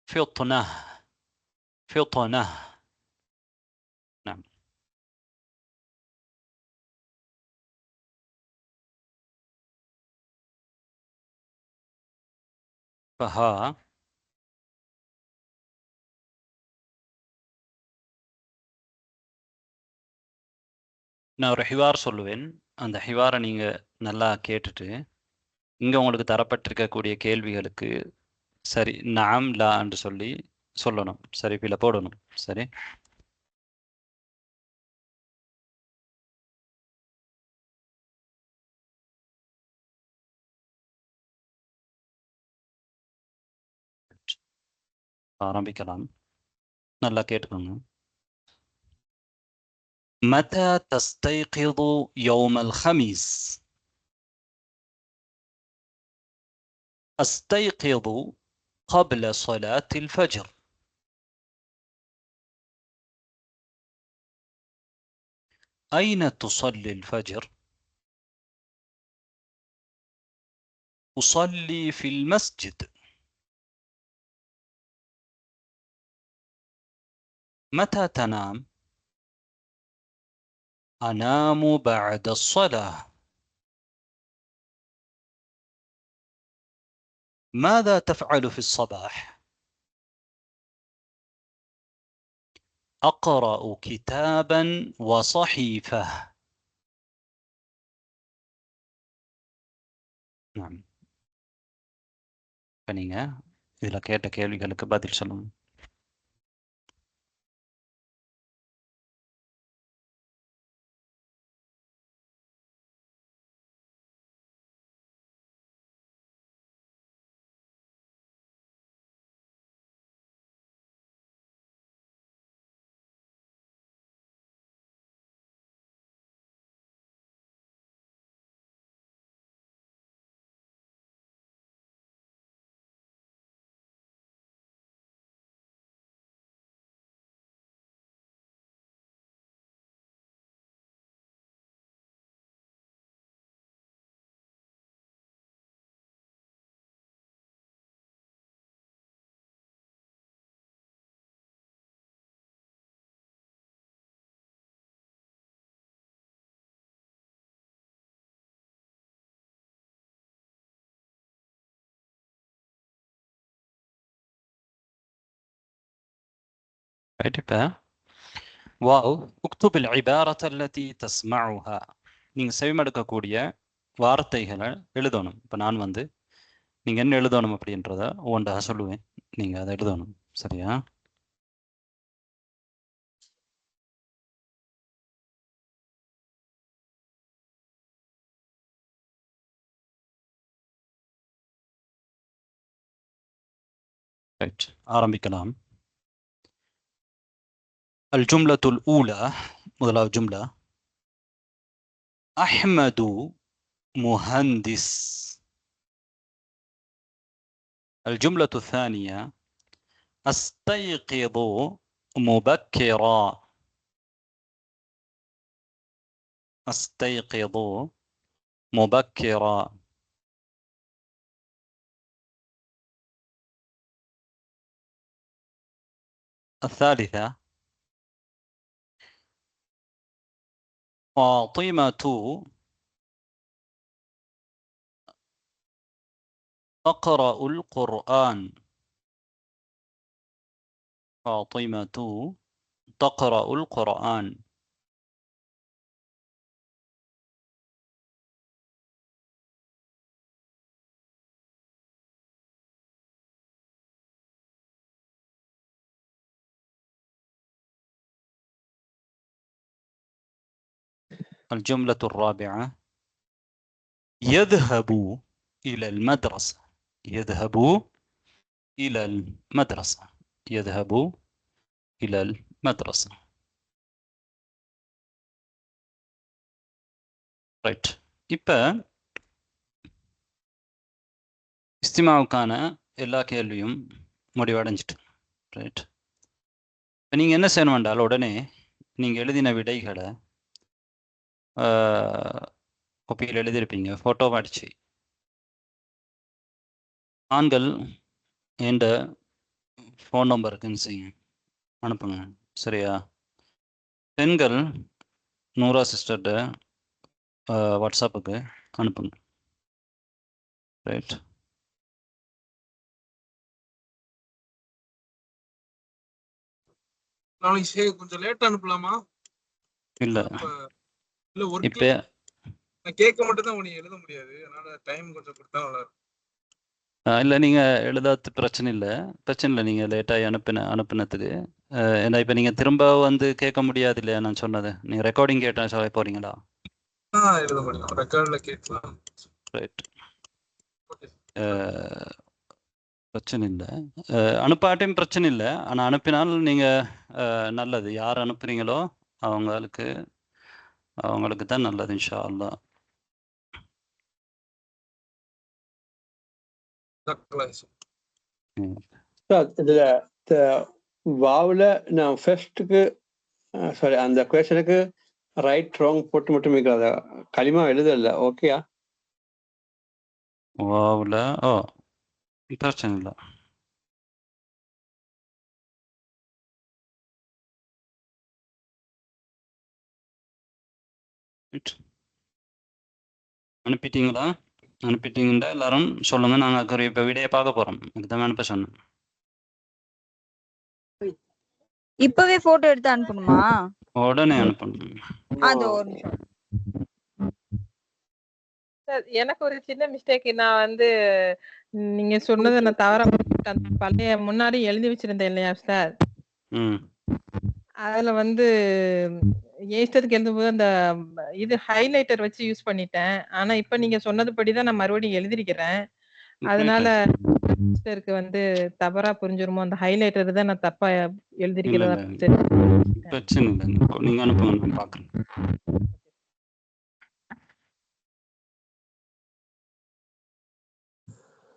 فطنة فطنة. نعم. فها நான் ஒரு ஹிவார் சொல்லுவேன். அந்த ஹிவாரை நீங்கள் நல்லா கேட்டுட்டு இங்கே உங்களுக்கு தரப்பட்டிருக்கக்கூடிய கேள்விகளுக்கு சரி நாம் லா என்று சொல்லி சொல்லணும். சரி பிள்ளை போடணும். சரி ஆரம்பிக்கலாம். நல்லா கேட்டுக்கோங்க. متى تستيقظ يوم الخميس؟ أستيقظ قبل صلاة الفجر. أين تصلي الفجر؟ أصلي في المسجد. متى تنام؟ أنام بعد الصلاة. ماذا تفعل في الصباح؟ أقرأ كتابا وصحيفة. نعم. فنيங்க இதில் கேட்ட கேள்விகளுக்கு பதில் சொல்லணும். ரைட். இப்போ வாவ் உக்துப் العبارة التي تسمعها. நீங்கள் செவிமடுக்கக்கூடிய வார்த்தைகளை எழுதணும். இப்போ நான் நீங்கள் என்ன எழுதணும் அப்படின்றத ஒவ்வொன்றாக சொல்லுவேன். நீங்கள் அதை எழுதணும். சரியா? ரைட், ஆரம்பிக்கலாம். الجملة الأولى முதலாவது ஜும்லா أحمد مهندس. الجملة الثانية أستيقظ مبكرا. أستيقظ مبكرا. الثالثة فاطمة تقرأ القرآن. فاطمة تقرأ القرآن. الجملة الرابعة يذهب إلى المدرسة. يذهب إلى المدرسة. يذهب إلى المدرسة. ரைட். இப்போ இஸ்திமாவுக்கான எல்லா கேள்வியும் முடிவடைஞ்சிட்டு. ரைட். இப்போ நீங்கள் என்ன செய்யணும் வேண்டால் உடனே நீங்கள் எழுதின விடைகளை கோப்பியில் எழுதியிருப்பீங்க, ஃபோட்டோ அடித்து ஆண்கள் என்ற ஃபோன் நம்பருக்கு செய்யுங்க, அனுப்புங்க. சரியா? பெண்கள் நூரா சிஸ்டர்கிட்ட வாட்ஸ்அப்புக்கு அனுப்புங்க. ரைட்? நாளைக்கு கொஞ்சம் லேட்டா அனுப்பலாமா? இல்லை இல்ல ஒர்க்ல இப்போ நான் கேட்க மட்டும் தான் உனக்கு எழுத முடியாது, அதனால டைம் கொஞ்சம் கொடுத்தா நல்லா இருக்கும். இல்லை நீங்கள் எழுதாது பிரச்சனை இல்லை, நீங்கள் லேட்டாக அனுப்பினதுக்கு. ஏன்னா இப்போ நீங்கள் திரும்ப வந்து கேட்க முடியாது இல்லையா நான் சொன்னது? நீங்கள் ரெக்கார்டிங் கேட்டால் சொல்ல போகிறீங்களா? எழுத முடியும், ரெக்கார்டில் கேட்கலாம். ரைட், பிரச்சனை இல்லை. அனுப்பாட்டையும் பிரச்சனை இல்லை, ஆனால் அனுப்பினால் நீங்கள் நல்லது. யார் அனுப்புறீங்களோ அவங்களுக்கு தான் நல்லது இன்ஷா அல்லாஹ். இதுல வாவுல நான் ஃபர்ஸ்ட்டுக்கு சாரி அந்த கொஸ்டனுக்கு ரைட் ராங் போட்டு மட்டும் இருக்கிறத களிமா எழுதல. ஓகேயா? வாவில் பிரச்சனை இல்லை. அனுப்பிட்டீங்கன்னா எல்லாரும் சொல்லுங்க, நாங்கள் இப்போ வீடியோ பார்க்க போகிறோம். இதுதான் அனுப்ப சொன்னேன். இப்பவே போட்டோ எடுத்து அனுப்பணுமா? உடனே அனுப்பணும். அது ஒரு நிமிஷம். எனக்கு ஒரு சின்ன மிஸ்டேக். நான் வந்து நீங்க சொன்னதை நான் தவறா அந்த பழைய முன்னாடி எழுதி வச்சிருந்தேன் இல்லையா சார்? அதுல வந்து ஏஸ்டத்துக்கு எழுதும்போது அந்த இது ஹைலைட்டர் வச்சு யூஸ் பண்ணிட்டேன். ஆனா இப்ப நீங்க சொன்னதுபடிதான் நான் மறுபடியும் எழுதிருக்கிறேன். அதனால சிஸ்டருக்கு வந்து தவறா புரிஞ்சிருமோ, அந்த ஹைலைட்டர் தான் நான் தப்பா எழுதிருக்கிறதா. பிரச்சனை இல்லை, நீங்க அனுப்புங்க, பாக்குறேன்.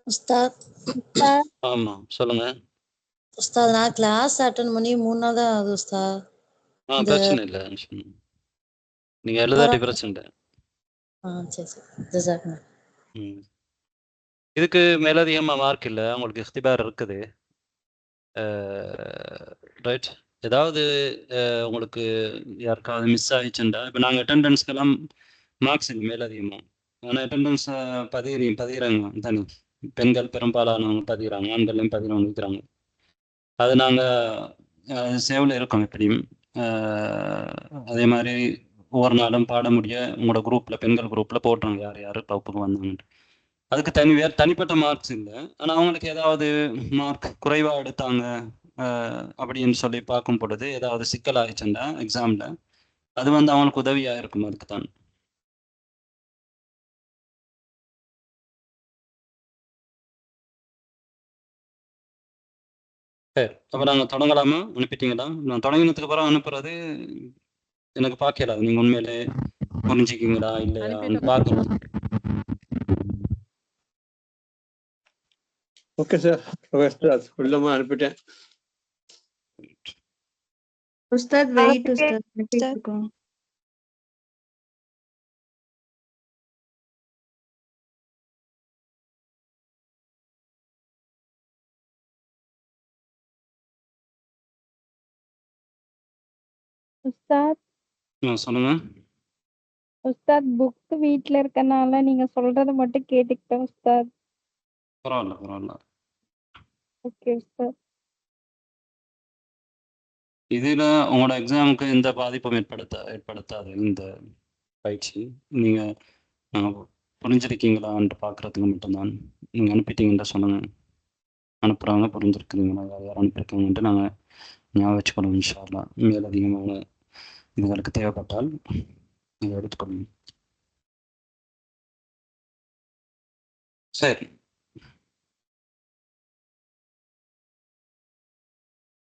உஸ்தாத் ஆமா சொல்லுங்க உஸ்தாத். நான் கிளாஸ் அட்டன் பண்ணி 3 நாள் தான் ஆகுது உஸ்தாத். பிரச்சனை இல்லை, நீங்க எழுதாட்டி பிரச்சனை இல்லை. சரி சரி ஜஸாக்கல்லாஹ். இதுக்கு மேலதிகமா மார்க் இல்லை, உங்களுக்கு இக்திபார் இருக்குது. ரைட்? ஏதாவது உங்களுக்கு யாருக்காவது மிஸ் ஆயிடுச்சுண்டா, இப்போ நாங்கள் அட்டெண்டன்ஸ்க்கெல்லாம் மார்க்ஸ் இல்லை மேலதிகமாக. ஆனால் அட்டெண்டன்ஸ் பதிகிறாங்க தனி. பெண்கள் பெரும்பாலானவங்க பதிகிறாங்க, ஆண்கள்லையும் பதிகிறவங்க இருக்கிறாங்க. அது நாங்கள் சேவில் இருக்கோம் எப்படியும். அதே மாதிரி ஒவ்வொரு நாளும் பாட முடிய உங்களோட குரூப்பில், பெண்கள் குரூப்பில் போட்டுருங்க யார் யார் வகுப்புக்கு வந்தாங்கன்ட்டு. அதுக்கு தனிப்பட்ட மார்க்ஸ் இல்லை. ஆனால் அவங்களுக்கு ஏதாவது மார்க் குறைவாக எடுத்தாங்க அப்படின்னு சொல்லி பார்க்கும் பொழுது ஏதாவது சிக்கல் ஆயிடுச்சுண்டா எக்ஸாமில், அது வந்து அவங்களுக்கு உதவியாக இருக்கும். அதுக்கு தான். சரி, அப்போ நாங்கள் தொடங்கலாமா? அனுப்பிட்டீங்களா? நான் தொடங்கினதுக்கு அப்புறம் அனுப்புறது எனக்கு பார்க்கல, நீங்கள் உண்மையிலே புரிஞ்சுக்கிங்களா இல்லையா பார்க்கணும். ஓகே சார், உள்ளமா அனுப்பிட்டேன். உஸ்தாத் வெயிட் உஸ்தாத், அனுப்பிட்டுருக்கோம். உஸ்தாத் சொல்லுங்க உஸ்தாத். புக் வீட்ல இருக்கனால நீங்க சொல்றத மட்டும் கேட்டுக்கிட்டேன் உஸ்தாத். பரவாயில்ல பரவாயில்ல. ஓகே உஸ்தாத். இதில் உங்களோட எக்ஸாமுக்கு எந்த பாதிப்பும் ஏற்படுத்தாது இந்த பயிற்சி. நீங்கள் புரிஞ்சிருக்கீங்களான்ட்டு பார்க்குறதுக்கு மட்டும்தான். நீங்கள் அனுப்பிட்டீங்கன்ற சொல்லுங்கள், அனுப்புகிறாங்க புரிஞ்சிருக்குதுங்களா, யார் யார் அனுப்பியிருக்காங்கன்ட்டு நாங்கள் ஞாபகம் வச்சுக்கணும். இன்ஷா அல்லாஹ் மேலதிகமான இதுகளுக்கு தேவைப்பட்டால் நீங்கள் எடுத்துக்கொள்ளுங்க. சரி,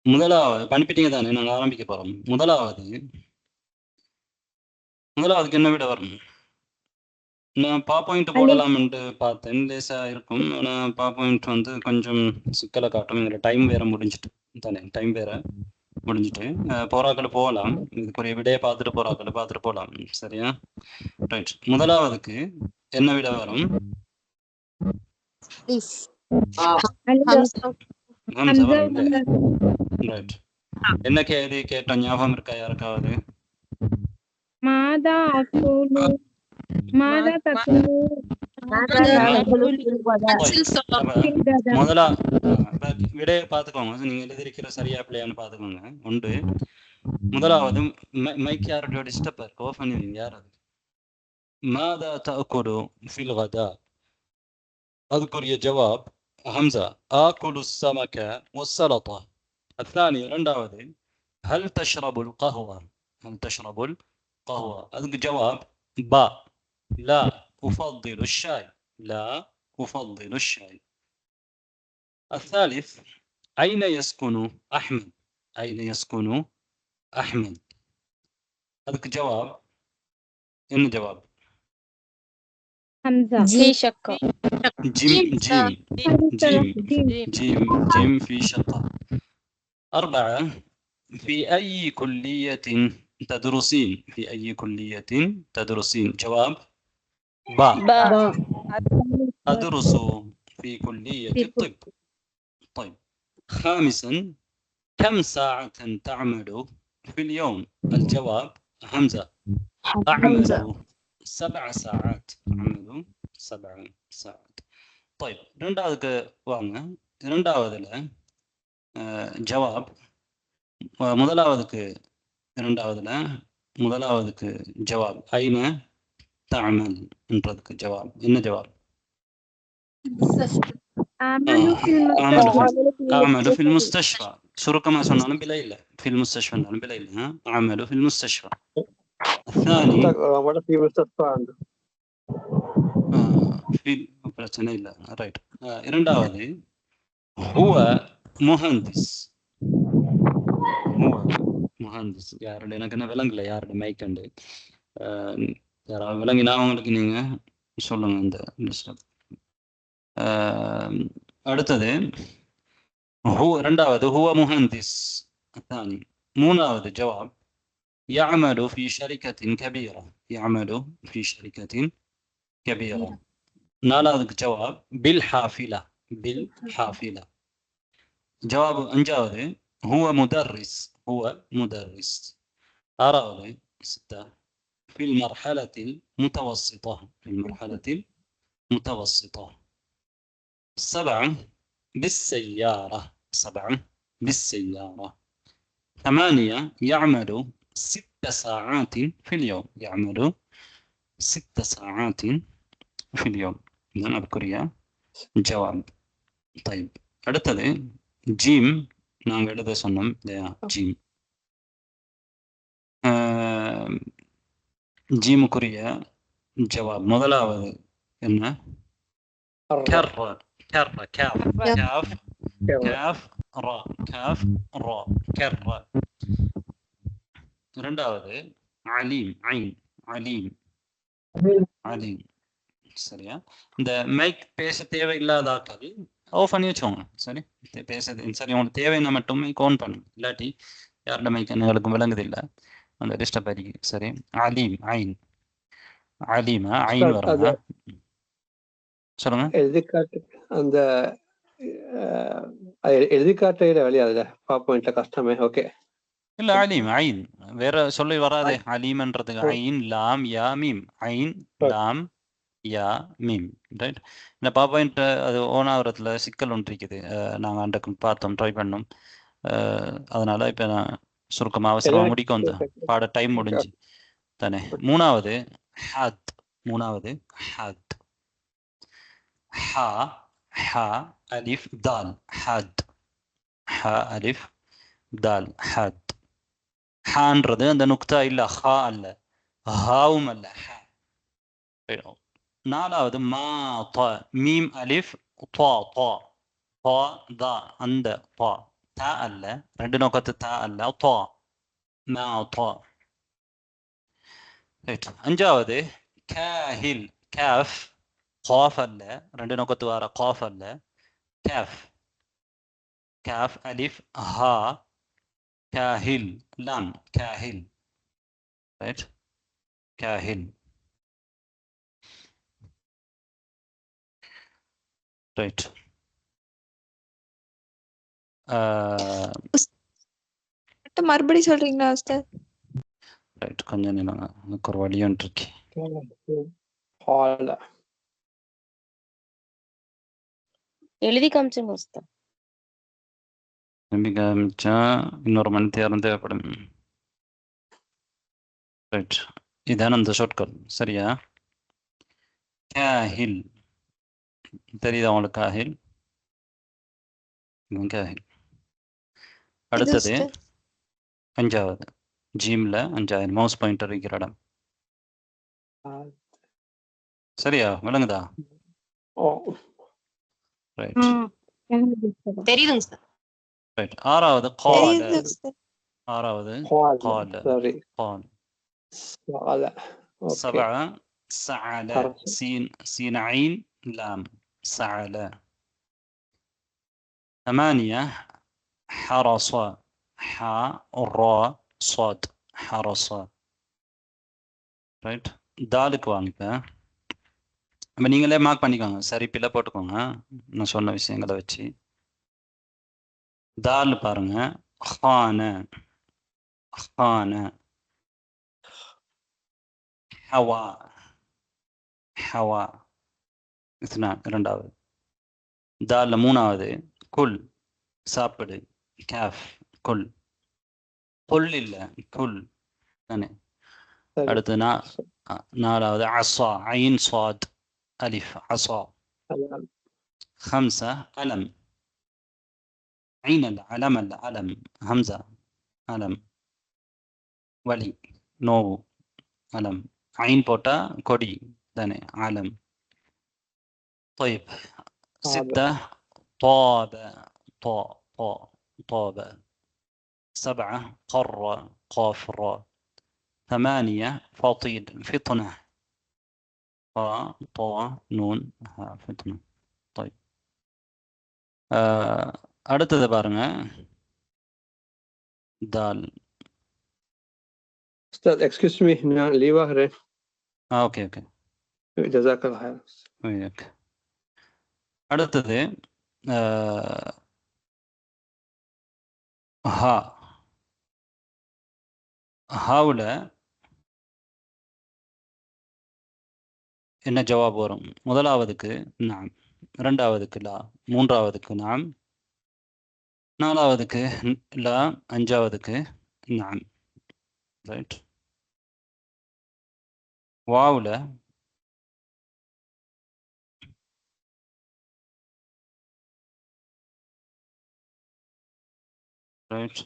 முதலாவது அனுப்பிட்டீங்க தானே? நாங்கள் ஆரம்பிக்க போகிறோம். முதலாவதுக்கு என்ன விட வரும்? நான் பாயிண்ட் போடலாம்னு பார்த்தேன், லேசாக இருக்கும். ஆனால் பாயிண்ட் வந்து கொஞ்சம் சிக்கலை காட்டும். எங்களை டைம் வேற முடிஞ்சிட்டு தானே, டைம் வேற முடிஞ்சிட்டு போராக்கள் போகலாம். இதுக்குரிய விடையை பார்த்துட்டு போகலாம். சரியா? ரைட். முதலாவதுக்கு என்ன விட வரும்? ஹம்சா ஹம்சா வரல. ரைட். என்ன கேள்வி கேட்டோம் ஞாபகம் இருக்கா யாருக்காவது? மாதா அக்குலு மாதா தக்குலு முதலா விடைய பாத்துக்கோங்க, நீங்க எழுதிருக்கிற சரியா பிள்ளையான்னு பாத்துக்கோங்க. ஒன்று முதலாவது மைக் யாரோட டிஸ்டர்ப் இருக்கு, ஆஃப் பண்ணுவீங்க. யார் அது? ماذا تأكل في الغداء؟ أذكر يا جواب حمزة آكل السمك والسلطة. الثاني رنداود هل تشرب القهوة؟ هل تشرب القهوة؟ أذكر جواب با لا أفضل الشاي. لا أفضل الشاي. الثالث أين يسكن أحمد؟ أين يسكن أحمد؟ أذكر جواب إن جواب حمزة في شقة. جيم جيم جيم جيم جيم في شقة. 4 في أي كلية تدرسين؟ في أي كلية تدرسين؟ جواب با أدرس في كلية الطب. طيب. 5 كم ساعة تعمل في اليوم؟ الجواب همزة أعمل 7 ساعات. أعمل 7 ساعات. طيب ரெண்டாவதுக்கு வாங்க. இரண்டாவதுல ஜவாப் முதலாவதுக்கு ஜவாப் ஐன தஅமல் என்றதுக்கு ஜவாப் என்ன ஜவாப்? أعمل في المستشفى. சுருக்கமா சொன்னாலும் பிழை இல்லை. في المستشفى சொன்னாலும் பிழை இல்லை. أعمل في المستشفى. الثاني في பிரச்சனை இல்லை. ரைட். இரண்டாவது هو مهندس. هو مهندس. யாரோட எனக்கு என்ன விளங்கல, யாரோட மைக் அண்டு யாராவது விளங்கினா அவங்களுக்கு நீங்க சொல்லுங்க இந்த லிஸ்ட். அடுத்தது ரெண்டாவது هو مهندس. الثاني. மூணாவது ஜவாப் يعمل في شركة كبيرة. يعمل في شركة كبيرة. நாலாவதுக்கு ஜவாப் بالحافلة. بالحافلة. جواب أنجاوده هو مدرس. هو مدرس. أراوده 6 في المرحلة المتوسطة. في المرحلة المتوسطة. 7 بالسيارة. 7 بالسيارة. 8 يعمل 6 ساعات في اليوم. يعمل 6 ساعات في اليوم. إذن أذكر يا جواب. طيب அடுத்தது ஜீம் நாங்கள் எழுத சொன்னோம் இல்லையா? ஜீம் ஜீமுக்குரிய ஜவாப் முதலாவது என்ன? كر كر كاف كاف كاف را كاف را كر. இரண்டாவது அலீம் ஐன் عليم عليم. சரியா? இந்த மைக் பேச தேவையில்லாதாக்கள் ஆஃப் பண்ணி வச்சோங்க. சரி, பேசுறது சரி உங்களுக்கு தேவைன்னா மட்டும் மைக் ஆன் பண்ணும். இல்லாட்டி யாரோட மைக் எங்களுக்கும் விளங்குது இல்லை, அந்த டிஸ்டர்ப் ஆகிருக்கு. சரி, அலீம் ஐன் அலீமா ஐன் வராங்க. சொல்லுங்க. எழுதிக்காட்டு அந்த எழுதிக்காட்டுற வழியாதுல பாப்போம் கஷ்டமே. ஓகே இல்ல அலீம் ஐன் வேற சொல்லி வராதே. அலீம்ன்றதுக்கு ஐன் லாம் யா மீம். ஐன் லாம் யா மீம். ரைட். இந்த பாப்பாயின்ட்டு அது ஓன் ஆகிறதுல சிக்கல் ஒன்று இருக்குது. நாங்கள் அன்றைக்கு பார்த்தோம், ட்ரை பண்ணோம். அதனால இப்போ நான் சுருக்கமாக அவசரமாக முடிக்க வந்தேன். பாட டைம் முடிஞ்சு தானே. மூணாவது ஹத். மூணாவது ஹத். ஹா ஹா அலிஃப் தால் ஹத். ஹா அலிஃப் தால் ஹத். ஹான்றது அந்த நுக்தா இல்லை, ஹா அல்ல, ஹாவும் அல்ல, ஹா. நாலாவது மா தா மீம் அலிஃப் தா தா தா தா அந்த தா தா அல்ல, ரெண்டு நோக்கத்து தா அல்ல, தா மா தா. அஞ்சாவது காஹில் காஃப் காஃப் அல்ல, ரெண்டு நோக்கத்து வார காஃப் அல்ல, காஃப் காஃப் அலிஃப் ஹா காஹில் லாம் காஹில். ரைட், காஹில். ரைட். மறுபடியும் சொல்றீங்களா உஸ்தாத்? ரைட், கொஞ்சம் நிலங்க, எனக்கு ஒரு வழி ஒன்று இருக்கு. எழுதி காமிச்சுங்க உஸ்தாத். நம்பி காமிச்சா இன்னொரு மணி நேரம் தேவைப்படும். ரைட், இதான அந்த ஷார்ட்கட். சரியா? காஹில் தெரியுதா உங்களுக்கு? காஹில், காஹில். அடுத்தது அஞ்சாவது, ஜீம்ல அஞ்சாவது மவுஸ் பாயிண்டர் இருக்கிற இடம். சரியா? விளங்குதா? ரைட் தெரியுதுங்க சார். ரைட், ஆறாவது கால. ஆறாவது கால. قال سبعة سعل. سين عين لام سعل. 8 حرص. حاء راء صاد حرص. ரைட், தாலுக்கு வாங்க. அப்போ நீங்களே மார்க் பண்ணிக்கோங்க, சரி பிள்ளை போட்டுக்கோங்க நான் சொன்ன விஷயங்களை வச்சு. தால் பாருங்க, خانة خانة. ஹவா ஹவா இஸ்னான் இரண்டாவது. தால்ல மூணாவது குல் சாப்பிடு, கேஃப் குல். குல் இல்ல குல் தானே. அடுத்து நாலாவது அஸா, ஐன் சாத் அலிஃப் அஸா. 5 அலம். عين العلم العلم همزة علم. ولي نو علم. عين بوتا كودي داني علم. طيب 6 طاب. طاب. 7 قر قاف را. 8 فطيد فطنة. طا نون ها فطنة. طيب அடுத்தது பாருங்க, தால். உஸ்தாத் எக்ஸ்கியூஸ் மீ, நான் லீவ் ஆகிறேன். ஓகே ஓகே, ஜஸாக்கல்லாஹ் ஹைர். ஓகே. அடுத்தது ஹா. ஹாவில் என்ன ஜவாப் வரும்? முதலாவதுக்கு நாம், இரண்டாவதுக்கு லா, மூன்றாவதுக்கு நாம், நாலாவதுக்கு லா, அஞ்சாவதுக்கு நாம். ரைட். வாவுல ரைட்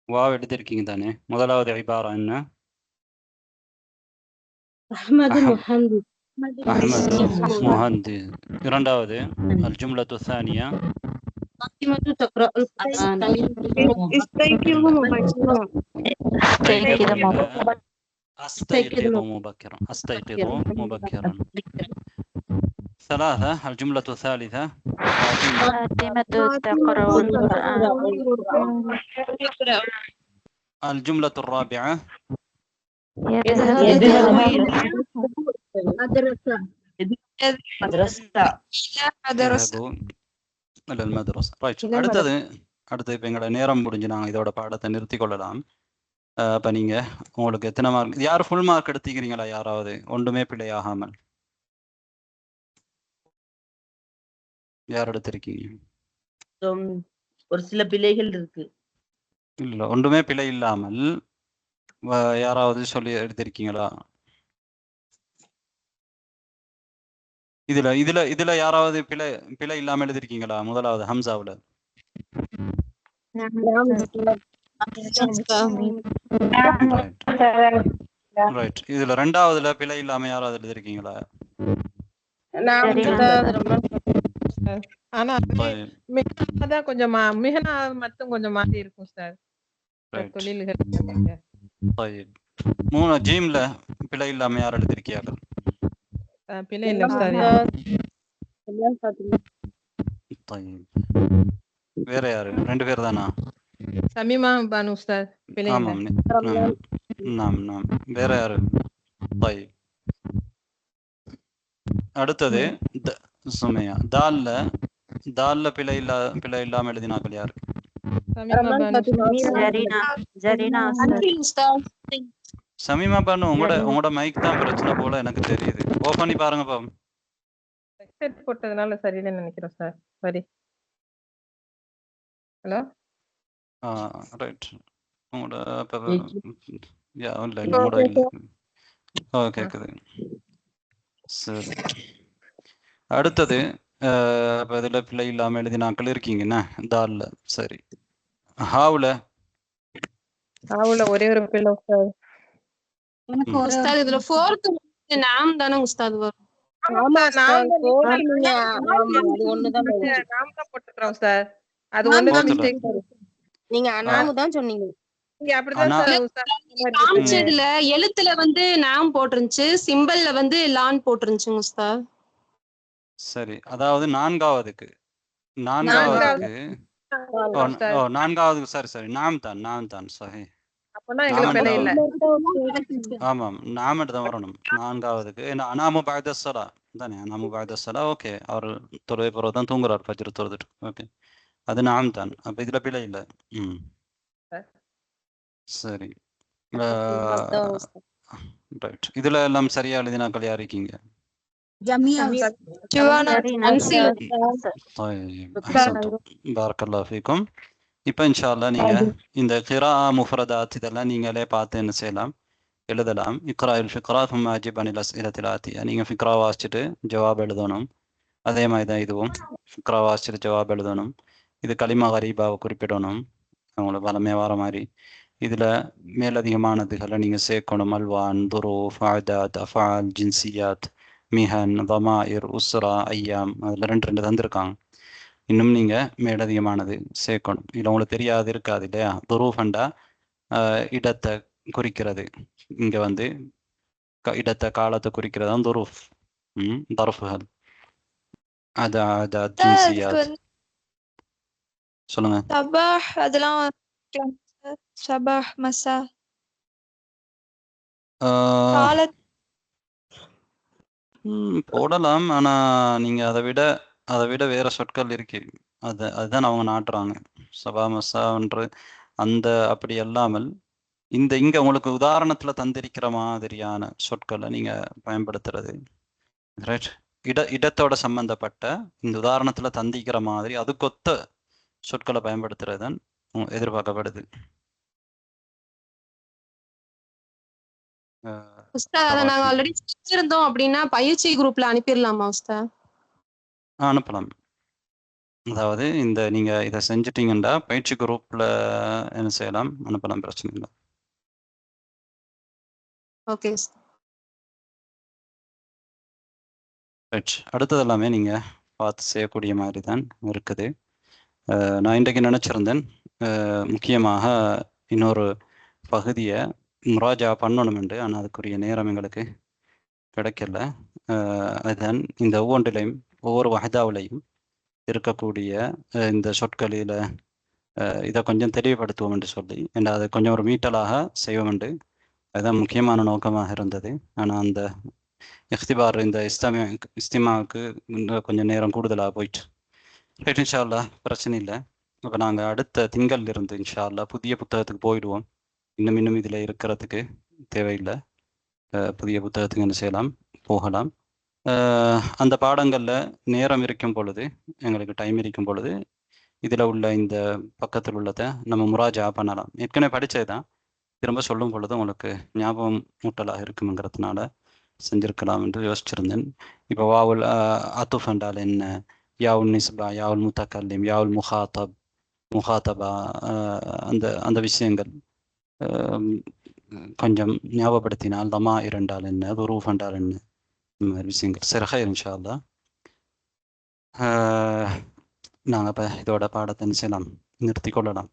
வாவ் எடுத்திருக்கீங்க தானே. முதலாவது இபாரா என்ன? அஹ்மது முஹந்திஸ். அஹ்மது முஹந்திஸ். இரண்டாவது அல் ஜும்லத்து ثانية ஃபாத்திமத்து தக்ரஉல் குர்ஆன். أستيقظ مبكرا. أستيقظ مبكرا. 3 الجملة الثالثة فاطمة تقرأ القرآن. الجملة الرابعة يذهب إلى المدرسة. ரைட். அடுத்து இப்போ எங்களோட நேரம் முடிஞ்சு நாங்கள் இதோட பாடத்தை நிறுத்தி கொள்ளலாம். இப்போ நீங்கள் உங்களுக்கு எத்தனை மார்க், யார் ஃபுல் மார்க் எடுத்துக்கிறீங்களா? யாராவது ஒன்றுமே பிழையாகாமல் யார் எடுத்திருக்கீங்க? ஒரு சில பிழைகள் இருக்கு. இல்லை, ஒன்றுமே பிழை இல்லாமல் யாராவது சொல்லி எடுத்திருக்கீங்களா? இதுல இதுல இதுல யாராவது பிழை இல்லாம எழுதிருக்கீங்களா? முதலாவது ஹம்சாவுல. ரைட். இதுல ரெண்டாவதுல பிழை இல்லாம யாராவது எழுதிருக்கீங்களா? ஆனா மிகனா கொஞ்சம் மிகனா மட்டும் கொஞ்சம் மாறி இருக்கும் சார். தொழில்கள் 3 ஜீம்ல பிழை இல்லாம யார் எழுதிருக்கீங்க? பிழை இல்ல சார். வேற யாரு? 2 பேர் தானா? சமீமா பானு உஸ்தாத். பிழை இல்ல. ஆமாம் நாம் நாம் வேற யாரு? طيب அடுத்தது சுமையா. தால்ல பிழை இல்லாம எழுதினாக்கள் யாரு? சமீமா பானு ஜரீனா உஸ்தாத். சமீமா பானு உங்களோட மைக் தான் பிரச்சனை போல எனக்கு தெரியுது. ஓபன் பண்ணி பாருங்க பாப்போம். ஹெட்செட் போட்டதுனால சரியில்லைன்னு நினைக்கிறேன் சார். சரி. ஹலோ. ரைட். உங்களோட கேக்குது. சரி. அடுத்தது அப்ப இதுல பிள்ளை இல்லாம எழுதினாக்கள் இருக்கீங்கன்னா தால்ல. சரி. ஹாவுல ஒரே ஒரு பிள்ளை உஸ்தாத். உஸ்தாத் இதுல 4th நாம் தானே உஸ்தாத் வரும். ஆமா உஸ்தாத். அது ஒண்ணுதான் போட்டுக்கிறோம் உஸ்தாத். அது ஒண்ணுதான் மிஸ்டேக் வரும். நீங்க அனாமு தான் சொன்னீங்க. நீங்க அப்படிதான் சார் உஸ்தாத் காமிச்சதுல எழுத்துல வந்து நாம் போட்டுருந்துச்சு, சிம்பல்ல வந்து லான் போட்டுருந்துச்சு உஸ்தாத். சரி. அதாவது நான்காவதுக்கு சரி நாம் தான் சரி. அப்பனா எங்களுக்கு பிழை இல்ல. ஆமாம் நாம தான் வரணும் நான்காவதுக்கு. ஏன்னா அனாமு பாய்த சலா தானே. அனாமு பாய்த சலா. ஓகே. அவர் தொழுவை பிறகு தான் தூங்குறார் ஃபஜ்ர் தொழுதுட்டு. ஓகே. அது நாம் தான். அப்ப இதுல பிழை இல்லை. சரி. ரைட். இதுல எல்லாம் சரியா எழுதினாக்கள் யார் இருக்கீங்க? பாரக்கல்லாஹு ஃபீக்கும். இப்போ இன்ஷா அல்லாஹ் நீங்க இந்த கிரா முஃபரதாத் இதெல்லாம் நீங்களே பார்த்து என்ன செய்யலாம், எழுதலாம். இக்ராயில் ஃபிக்ரா சும்மா அஜிப் அனில் அஸ்இலத்தில் ஆத்தியா. நீங்க ஃபிக்ரா வாசிச்சுட்டு ஜவாப் எழுதணும். அதே மாதிரி தான் இதுவும் ஃபிக்ரா வாசிச்சுட்டு ஜவாப் எழுதணும். இது கலிமா கரீபாவை குறிப்பிடணும் அவங்களுக்கு வளமே வர மாதிரி. இதுல மேலதிகமானதுகளை நீங்க சேர்க்கணும். அல்வான், துரூஃப், ஆதாத், அஃபால், ஜின்சியாத், மிஹன், தமாயிர், உஸ்ரா, ஐயாம். அதில் 2 தந்திருக்காங்க. இன்னும் நீங்க மேலதிகமானது சேர்க்கணும். இல்லை உங்களுக்கு தெரியாது இருக்காது இல்லையா? துரூஃபண்டா இடத்தை குறிக்கிறது. இங்க வந்து இடத்தை காலத்தை குறிக்கிறது தான் துரூஃப். தரஃபுகள். அதாத், ஜின்சியாத். சொல்லுங்க. சபாஹ் அதெல்லாம் சபாஹ் மசா போடலாம். ஆனா நீங்க அதை விட வேற சொற்கள் இருக்கு. அதுதான் அவங்க நாட்டுறாங்க. சபா மசான்ற அந்த அப்படி அல்லாமல் இங்க உங்களுக்கு உதாரணத்துல தந்திருக்கிற மாதிரியான சொற்களை நீங்க பயன்படுத்துறது. ரைட். இடத்தோட சம்பந்தப்பட்ட இந்த உதாரணத்துல தந்திக்கிற மாதிரி அதுக்கொத்த சொற்களை பயன்படுத்துறது தான் எதிர்பார்க்கப்படுது. உஸ்தாத் அத நாங்க ஆல்ரெடி செஞ்சிருந்தோம் அப்படின்னா பயிற்சி குரூப்ல அனுப்பிடலாமா உஸ்தாத்? அனுப்பலாம். அதாவது நீங்க இதை செஞ்சிட்டீங்கன்னா பயிற்சி குரூப்ல என்ன செய்யலாம், அனுப்பலாம். பிரச்சனை இல்லை. ஓகே. ரைட். அடுத்தது எல்லாமே நீங்க பார்த்து செய்யக்கூடிய மாதிரி தான் இருக்குது. நான் இன்றைக்கு நினைச்சிருந்தேன் முக்கியமாக இன்னொரு பகுதியை முராஜா பண்ணணுமெண்டு. ஆனால் அதுக்குரிய நேரம் எங்களுக்கு கிடைக்கல. அதுதான் இந்த ஒவ்வொன்றிலையும் ஒவ்வொரு வஹதாவிலையும் இருக்கக்கூடிய இந்த சொற்களில் இதை கொஞ்சம் தெளிவுபடுத்துவோம் என்று சொல்லி என்ன அதை கொஞ்சம் ஒரு மீட்டலாக செய்வோம் என்று அதுதான் முக்கியமான நோக்கமாக இருந்தது. ஆனால் அந்த இஃப்திபார் இந்த இஸ்திமாவுக்கு கொஞ்சம் நேரம் கூடுதலாக போயிட்டு. ரைட். இன்ஷா அல்லாஹ் பிரச்சனை இல்லை. இப்போ நாங்கள் அடுத்த திங்கள் இருந்து இன்ஷா அல்லாஹ் புதிய புத்தகத்துக்கு போயிடுவோம். இன்னும் இதில் இருக்கிறதுக்கு தேவையில்லை. புதிய புத்தகத்துக்கு என்ன செய்யலாம், போகலாம். அந்த பாடங்களில் நேரம் இருக்கும் பொழுது, எங்களுக்கு டைம் இருக்கும் பொழுது இதில் உள்ள இந்த பக்கத்தில் உள்ளதை நம்ம முராஜா பண்ணலாம். ஏற்கனவே படித்தது தான், திரும்ப சொல்லும் பொழுது உங்களுக்கு ஞாபகம் மூட்டலாக இருக்குங்கிறதுனால செஞ்சுருக்கலாம் என்று யோசிச்சிருந்தேன். இப்போ வாவுல் அத்துஃப் என்றால் என்ன, யாவுல் நிஸ்பா, யாவுல் முத்தக்கல்லிம், யாவுல் முஹாத்தபா, அந்த விஷயங்கள் கொஞ்சம் ஞாபகப்படுத்தினால், தமாயிர் என்றால் என்ன, துரூஃப் என்றால் என்ன, இந்த மாதிரி விஷயங்கள். சரி, ஹைர் இன்ஷா அல்லாஹ். நாங்கள் இப்போ இதோட பாடத்தை செய்யலாம், நிறுத்தி கொள்ளலாம்.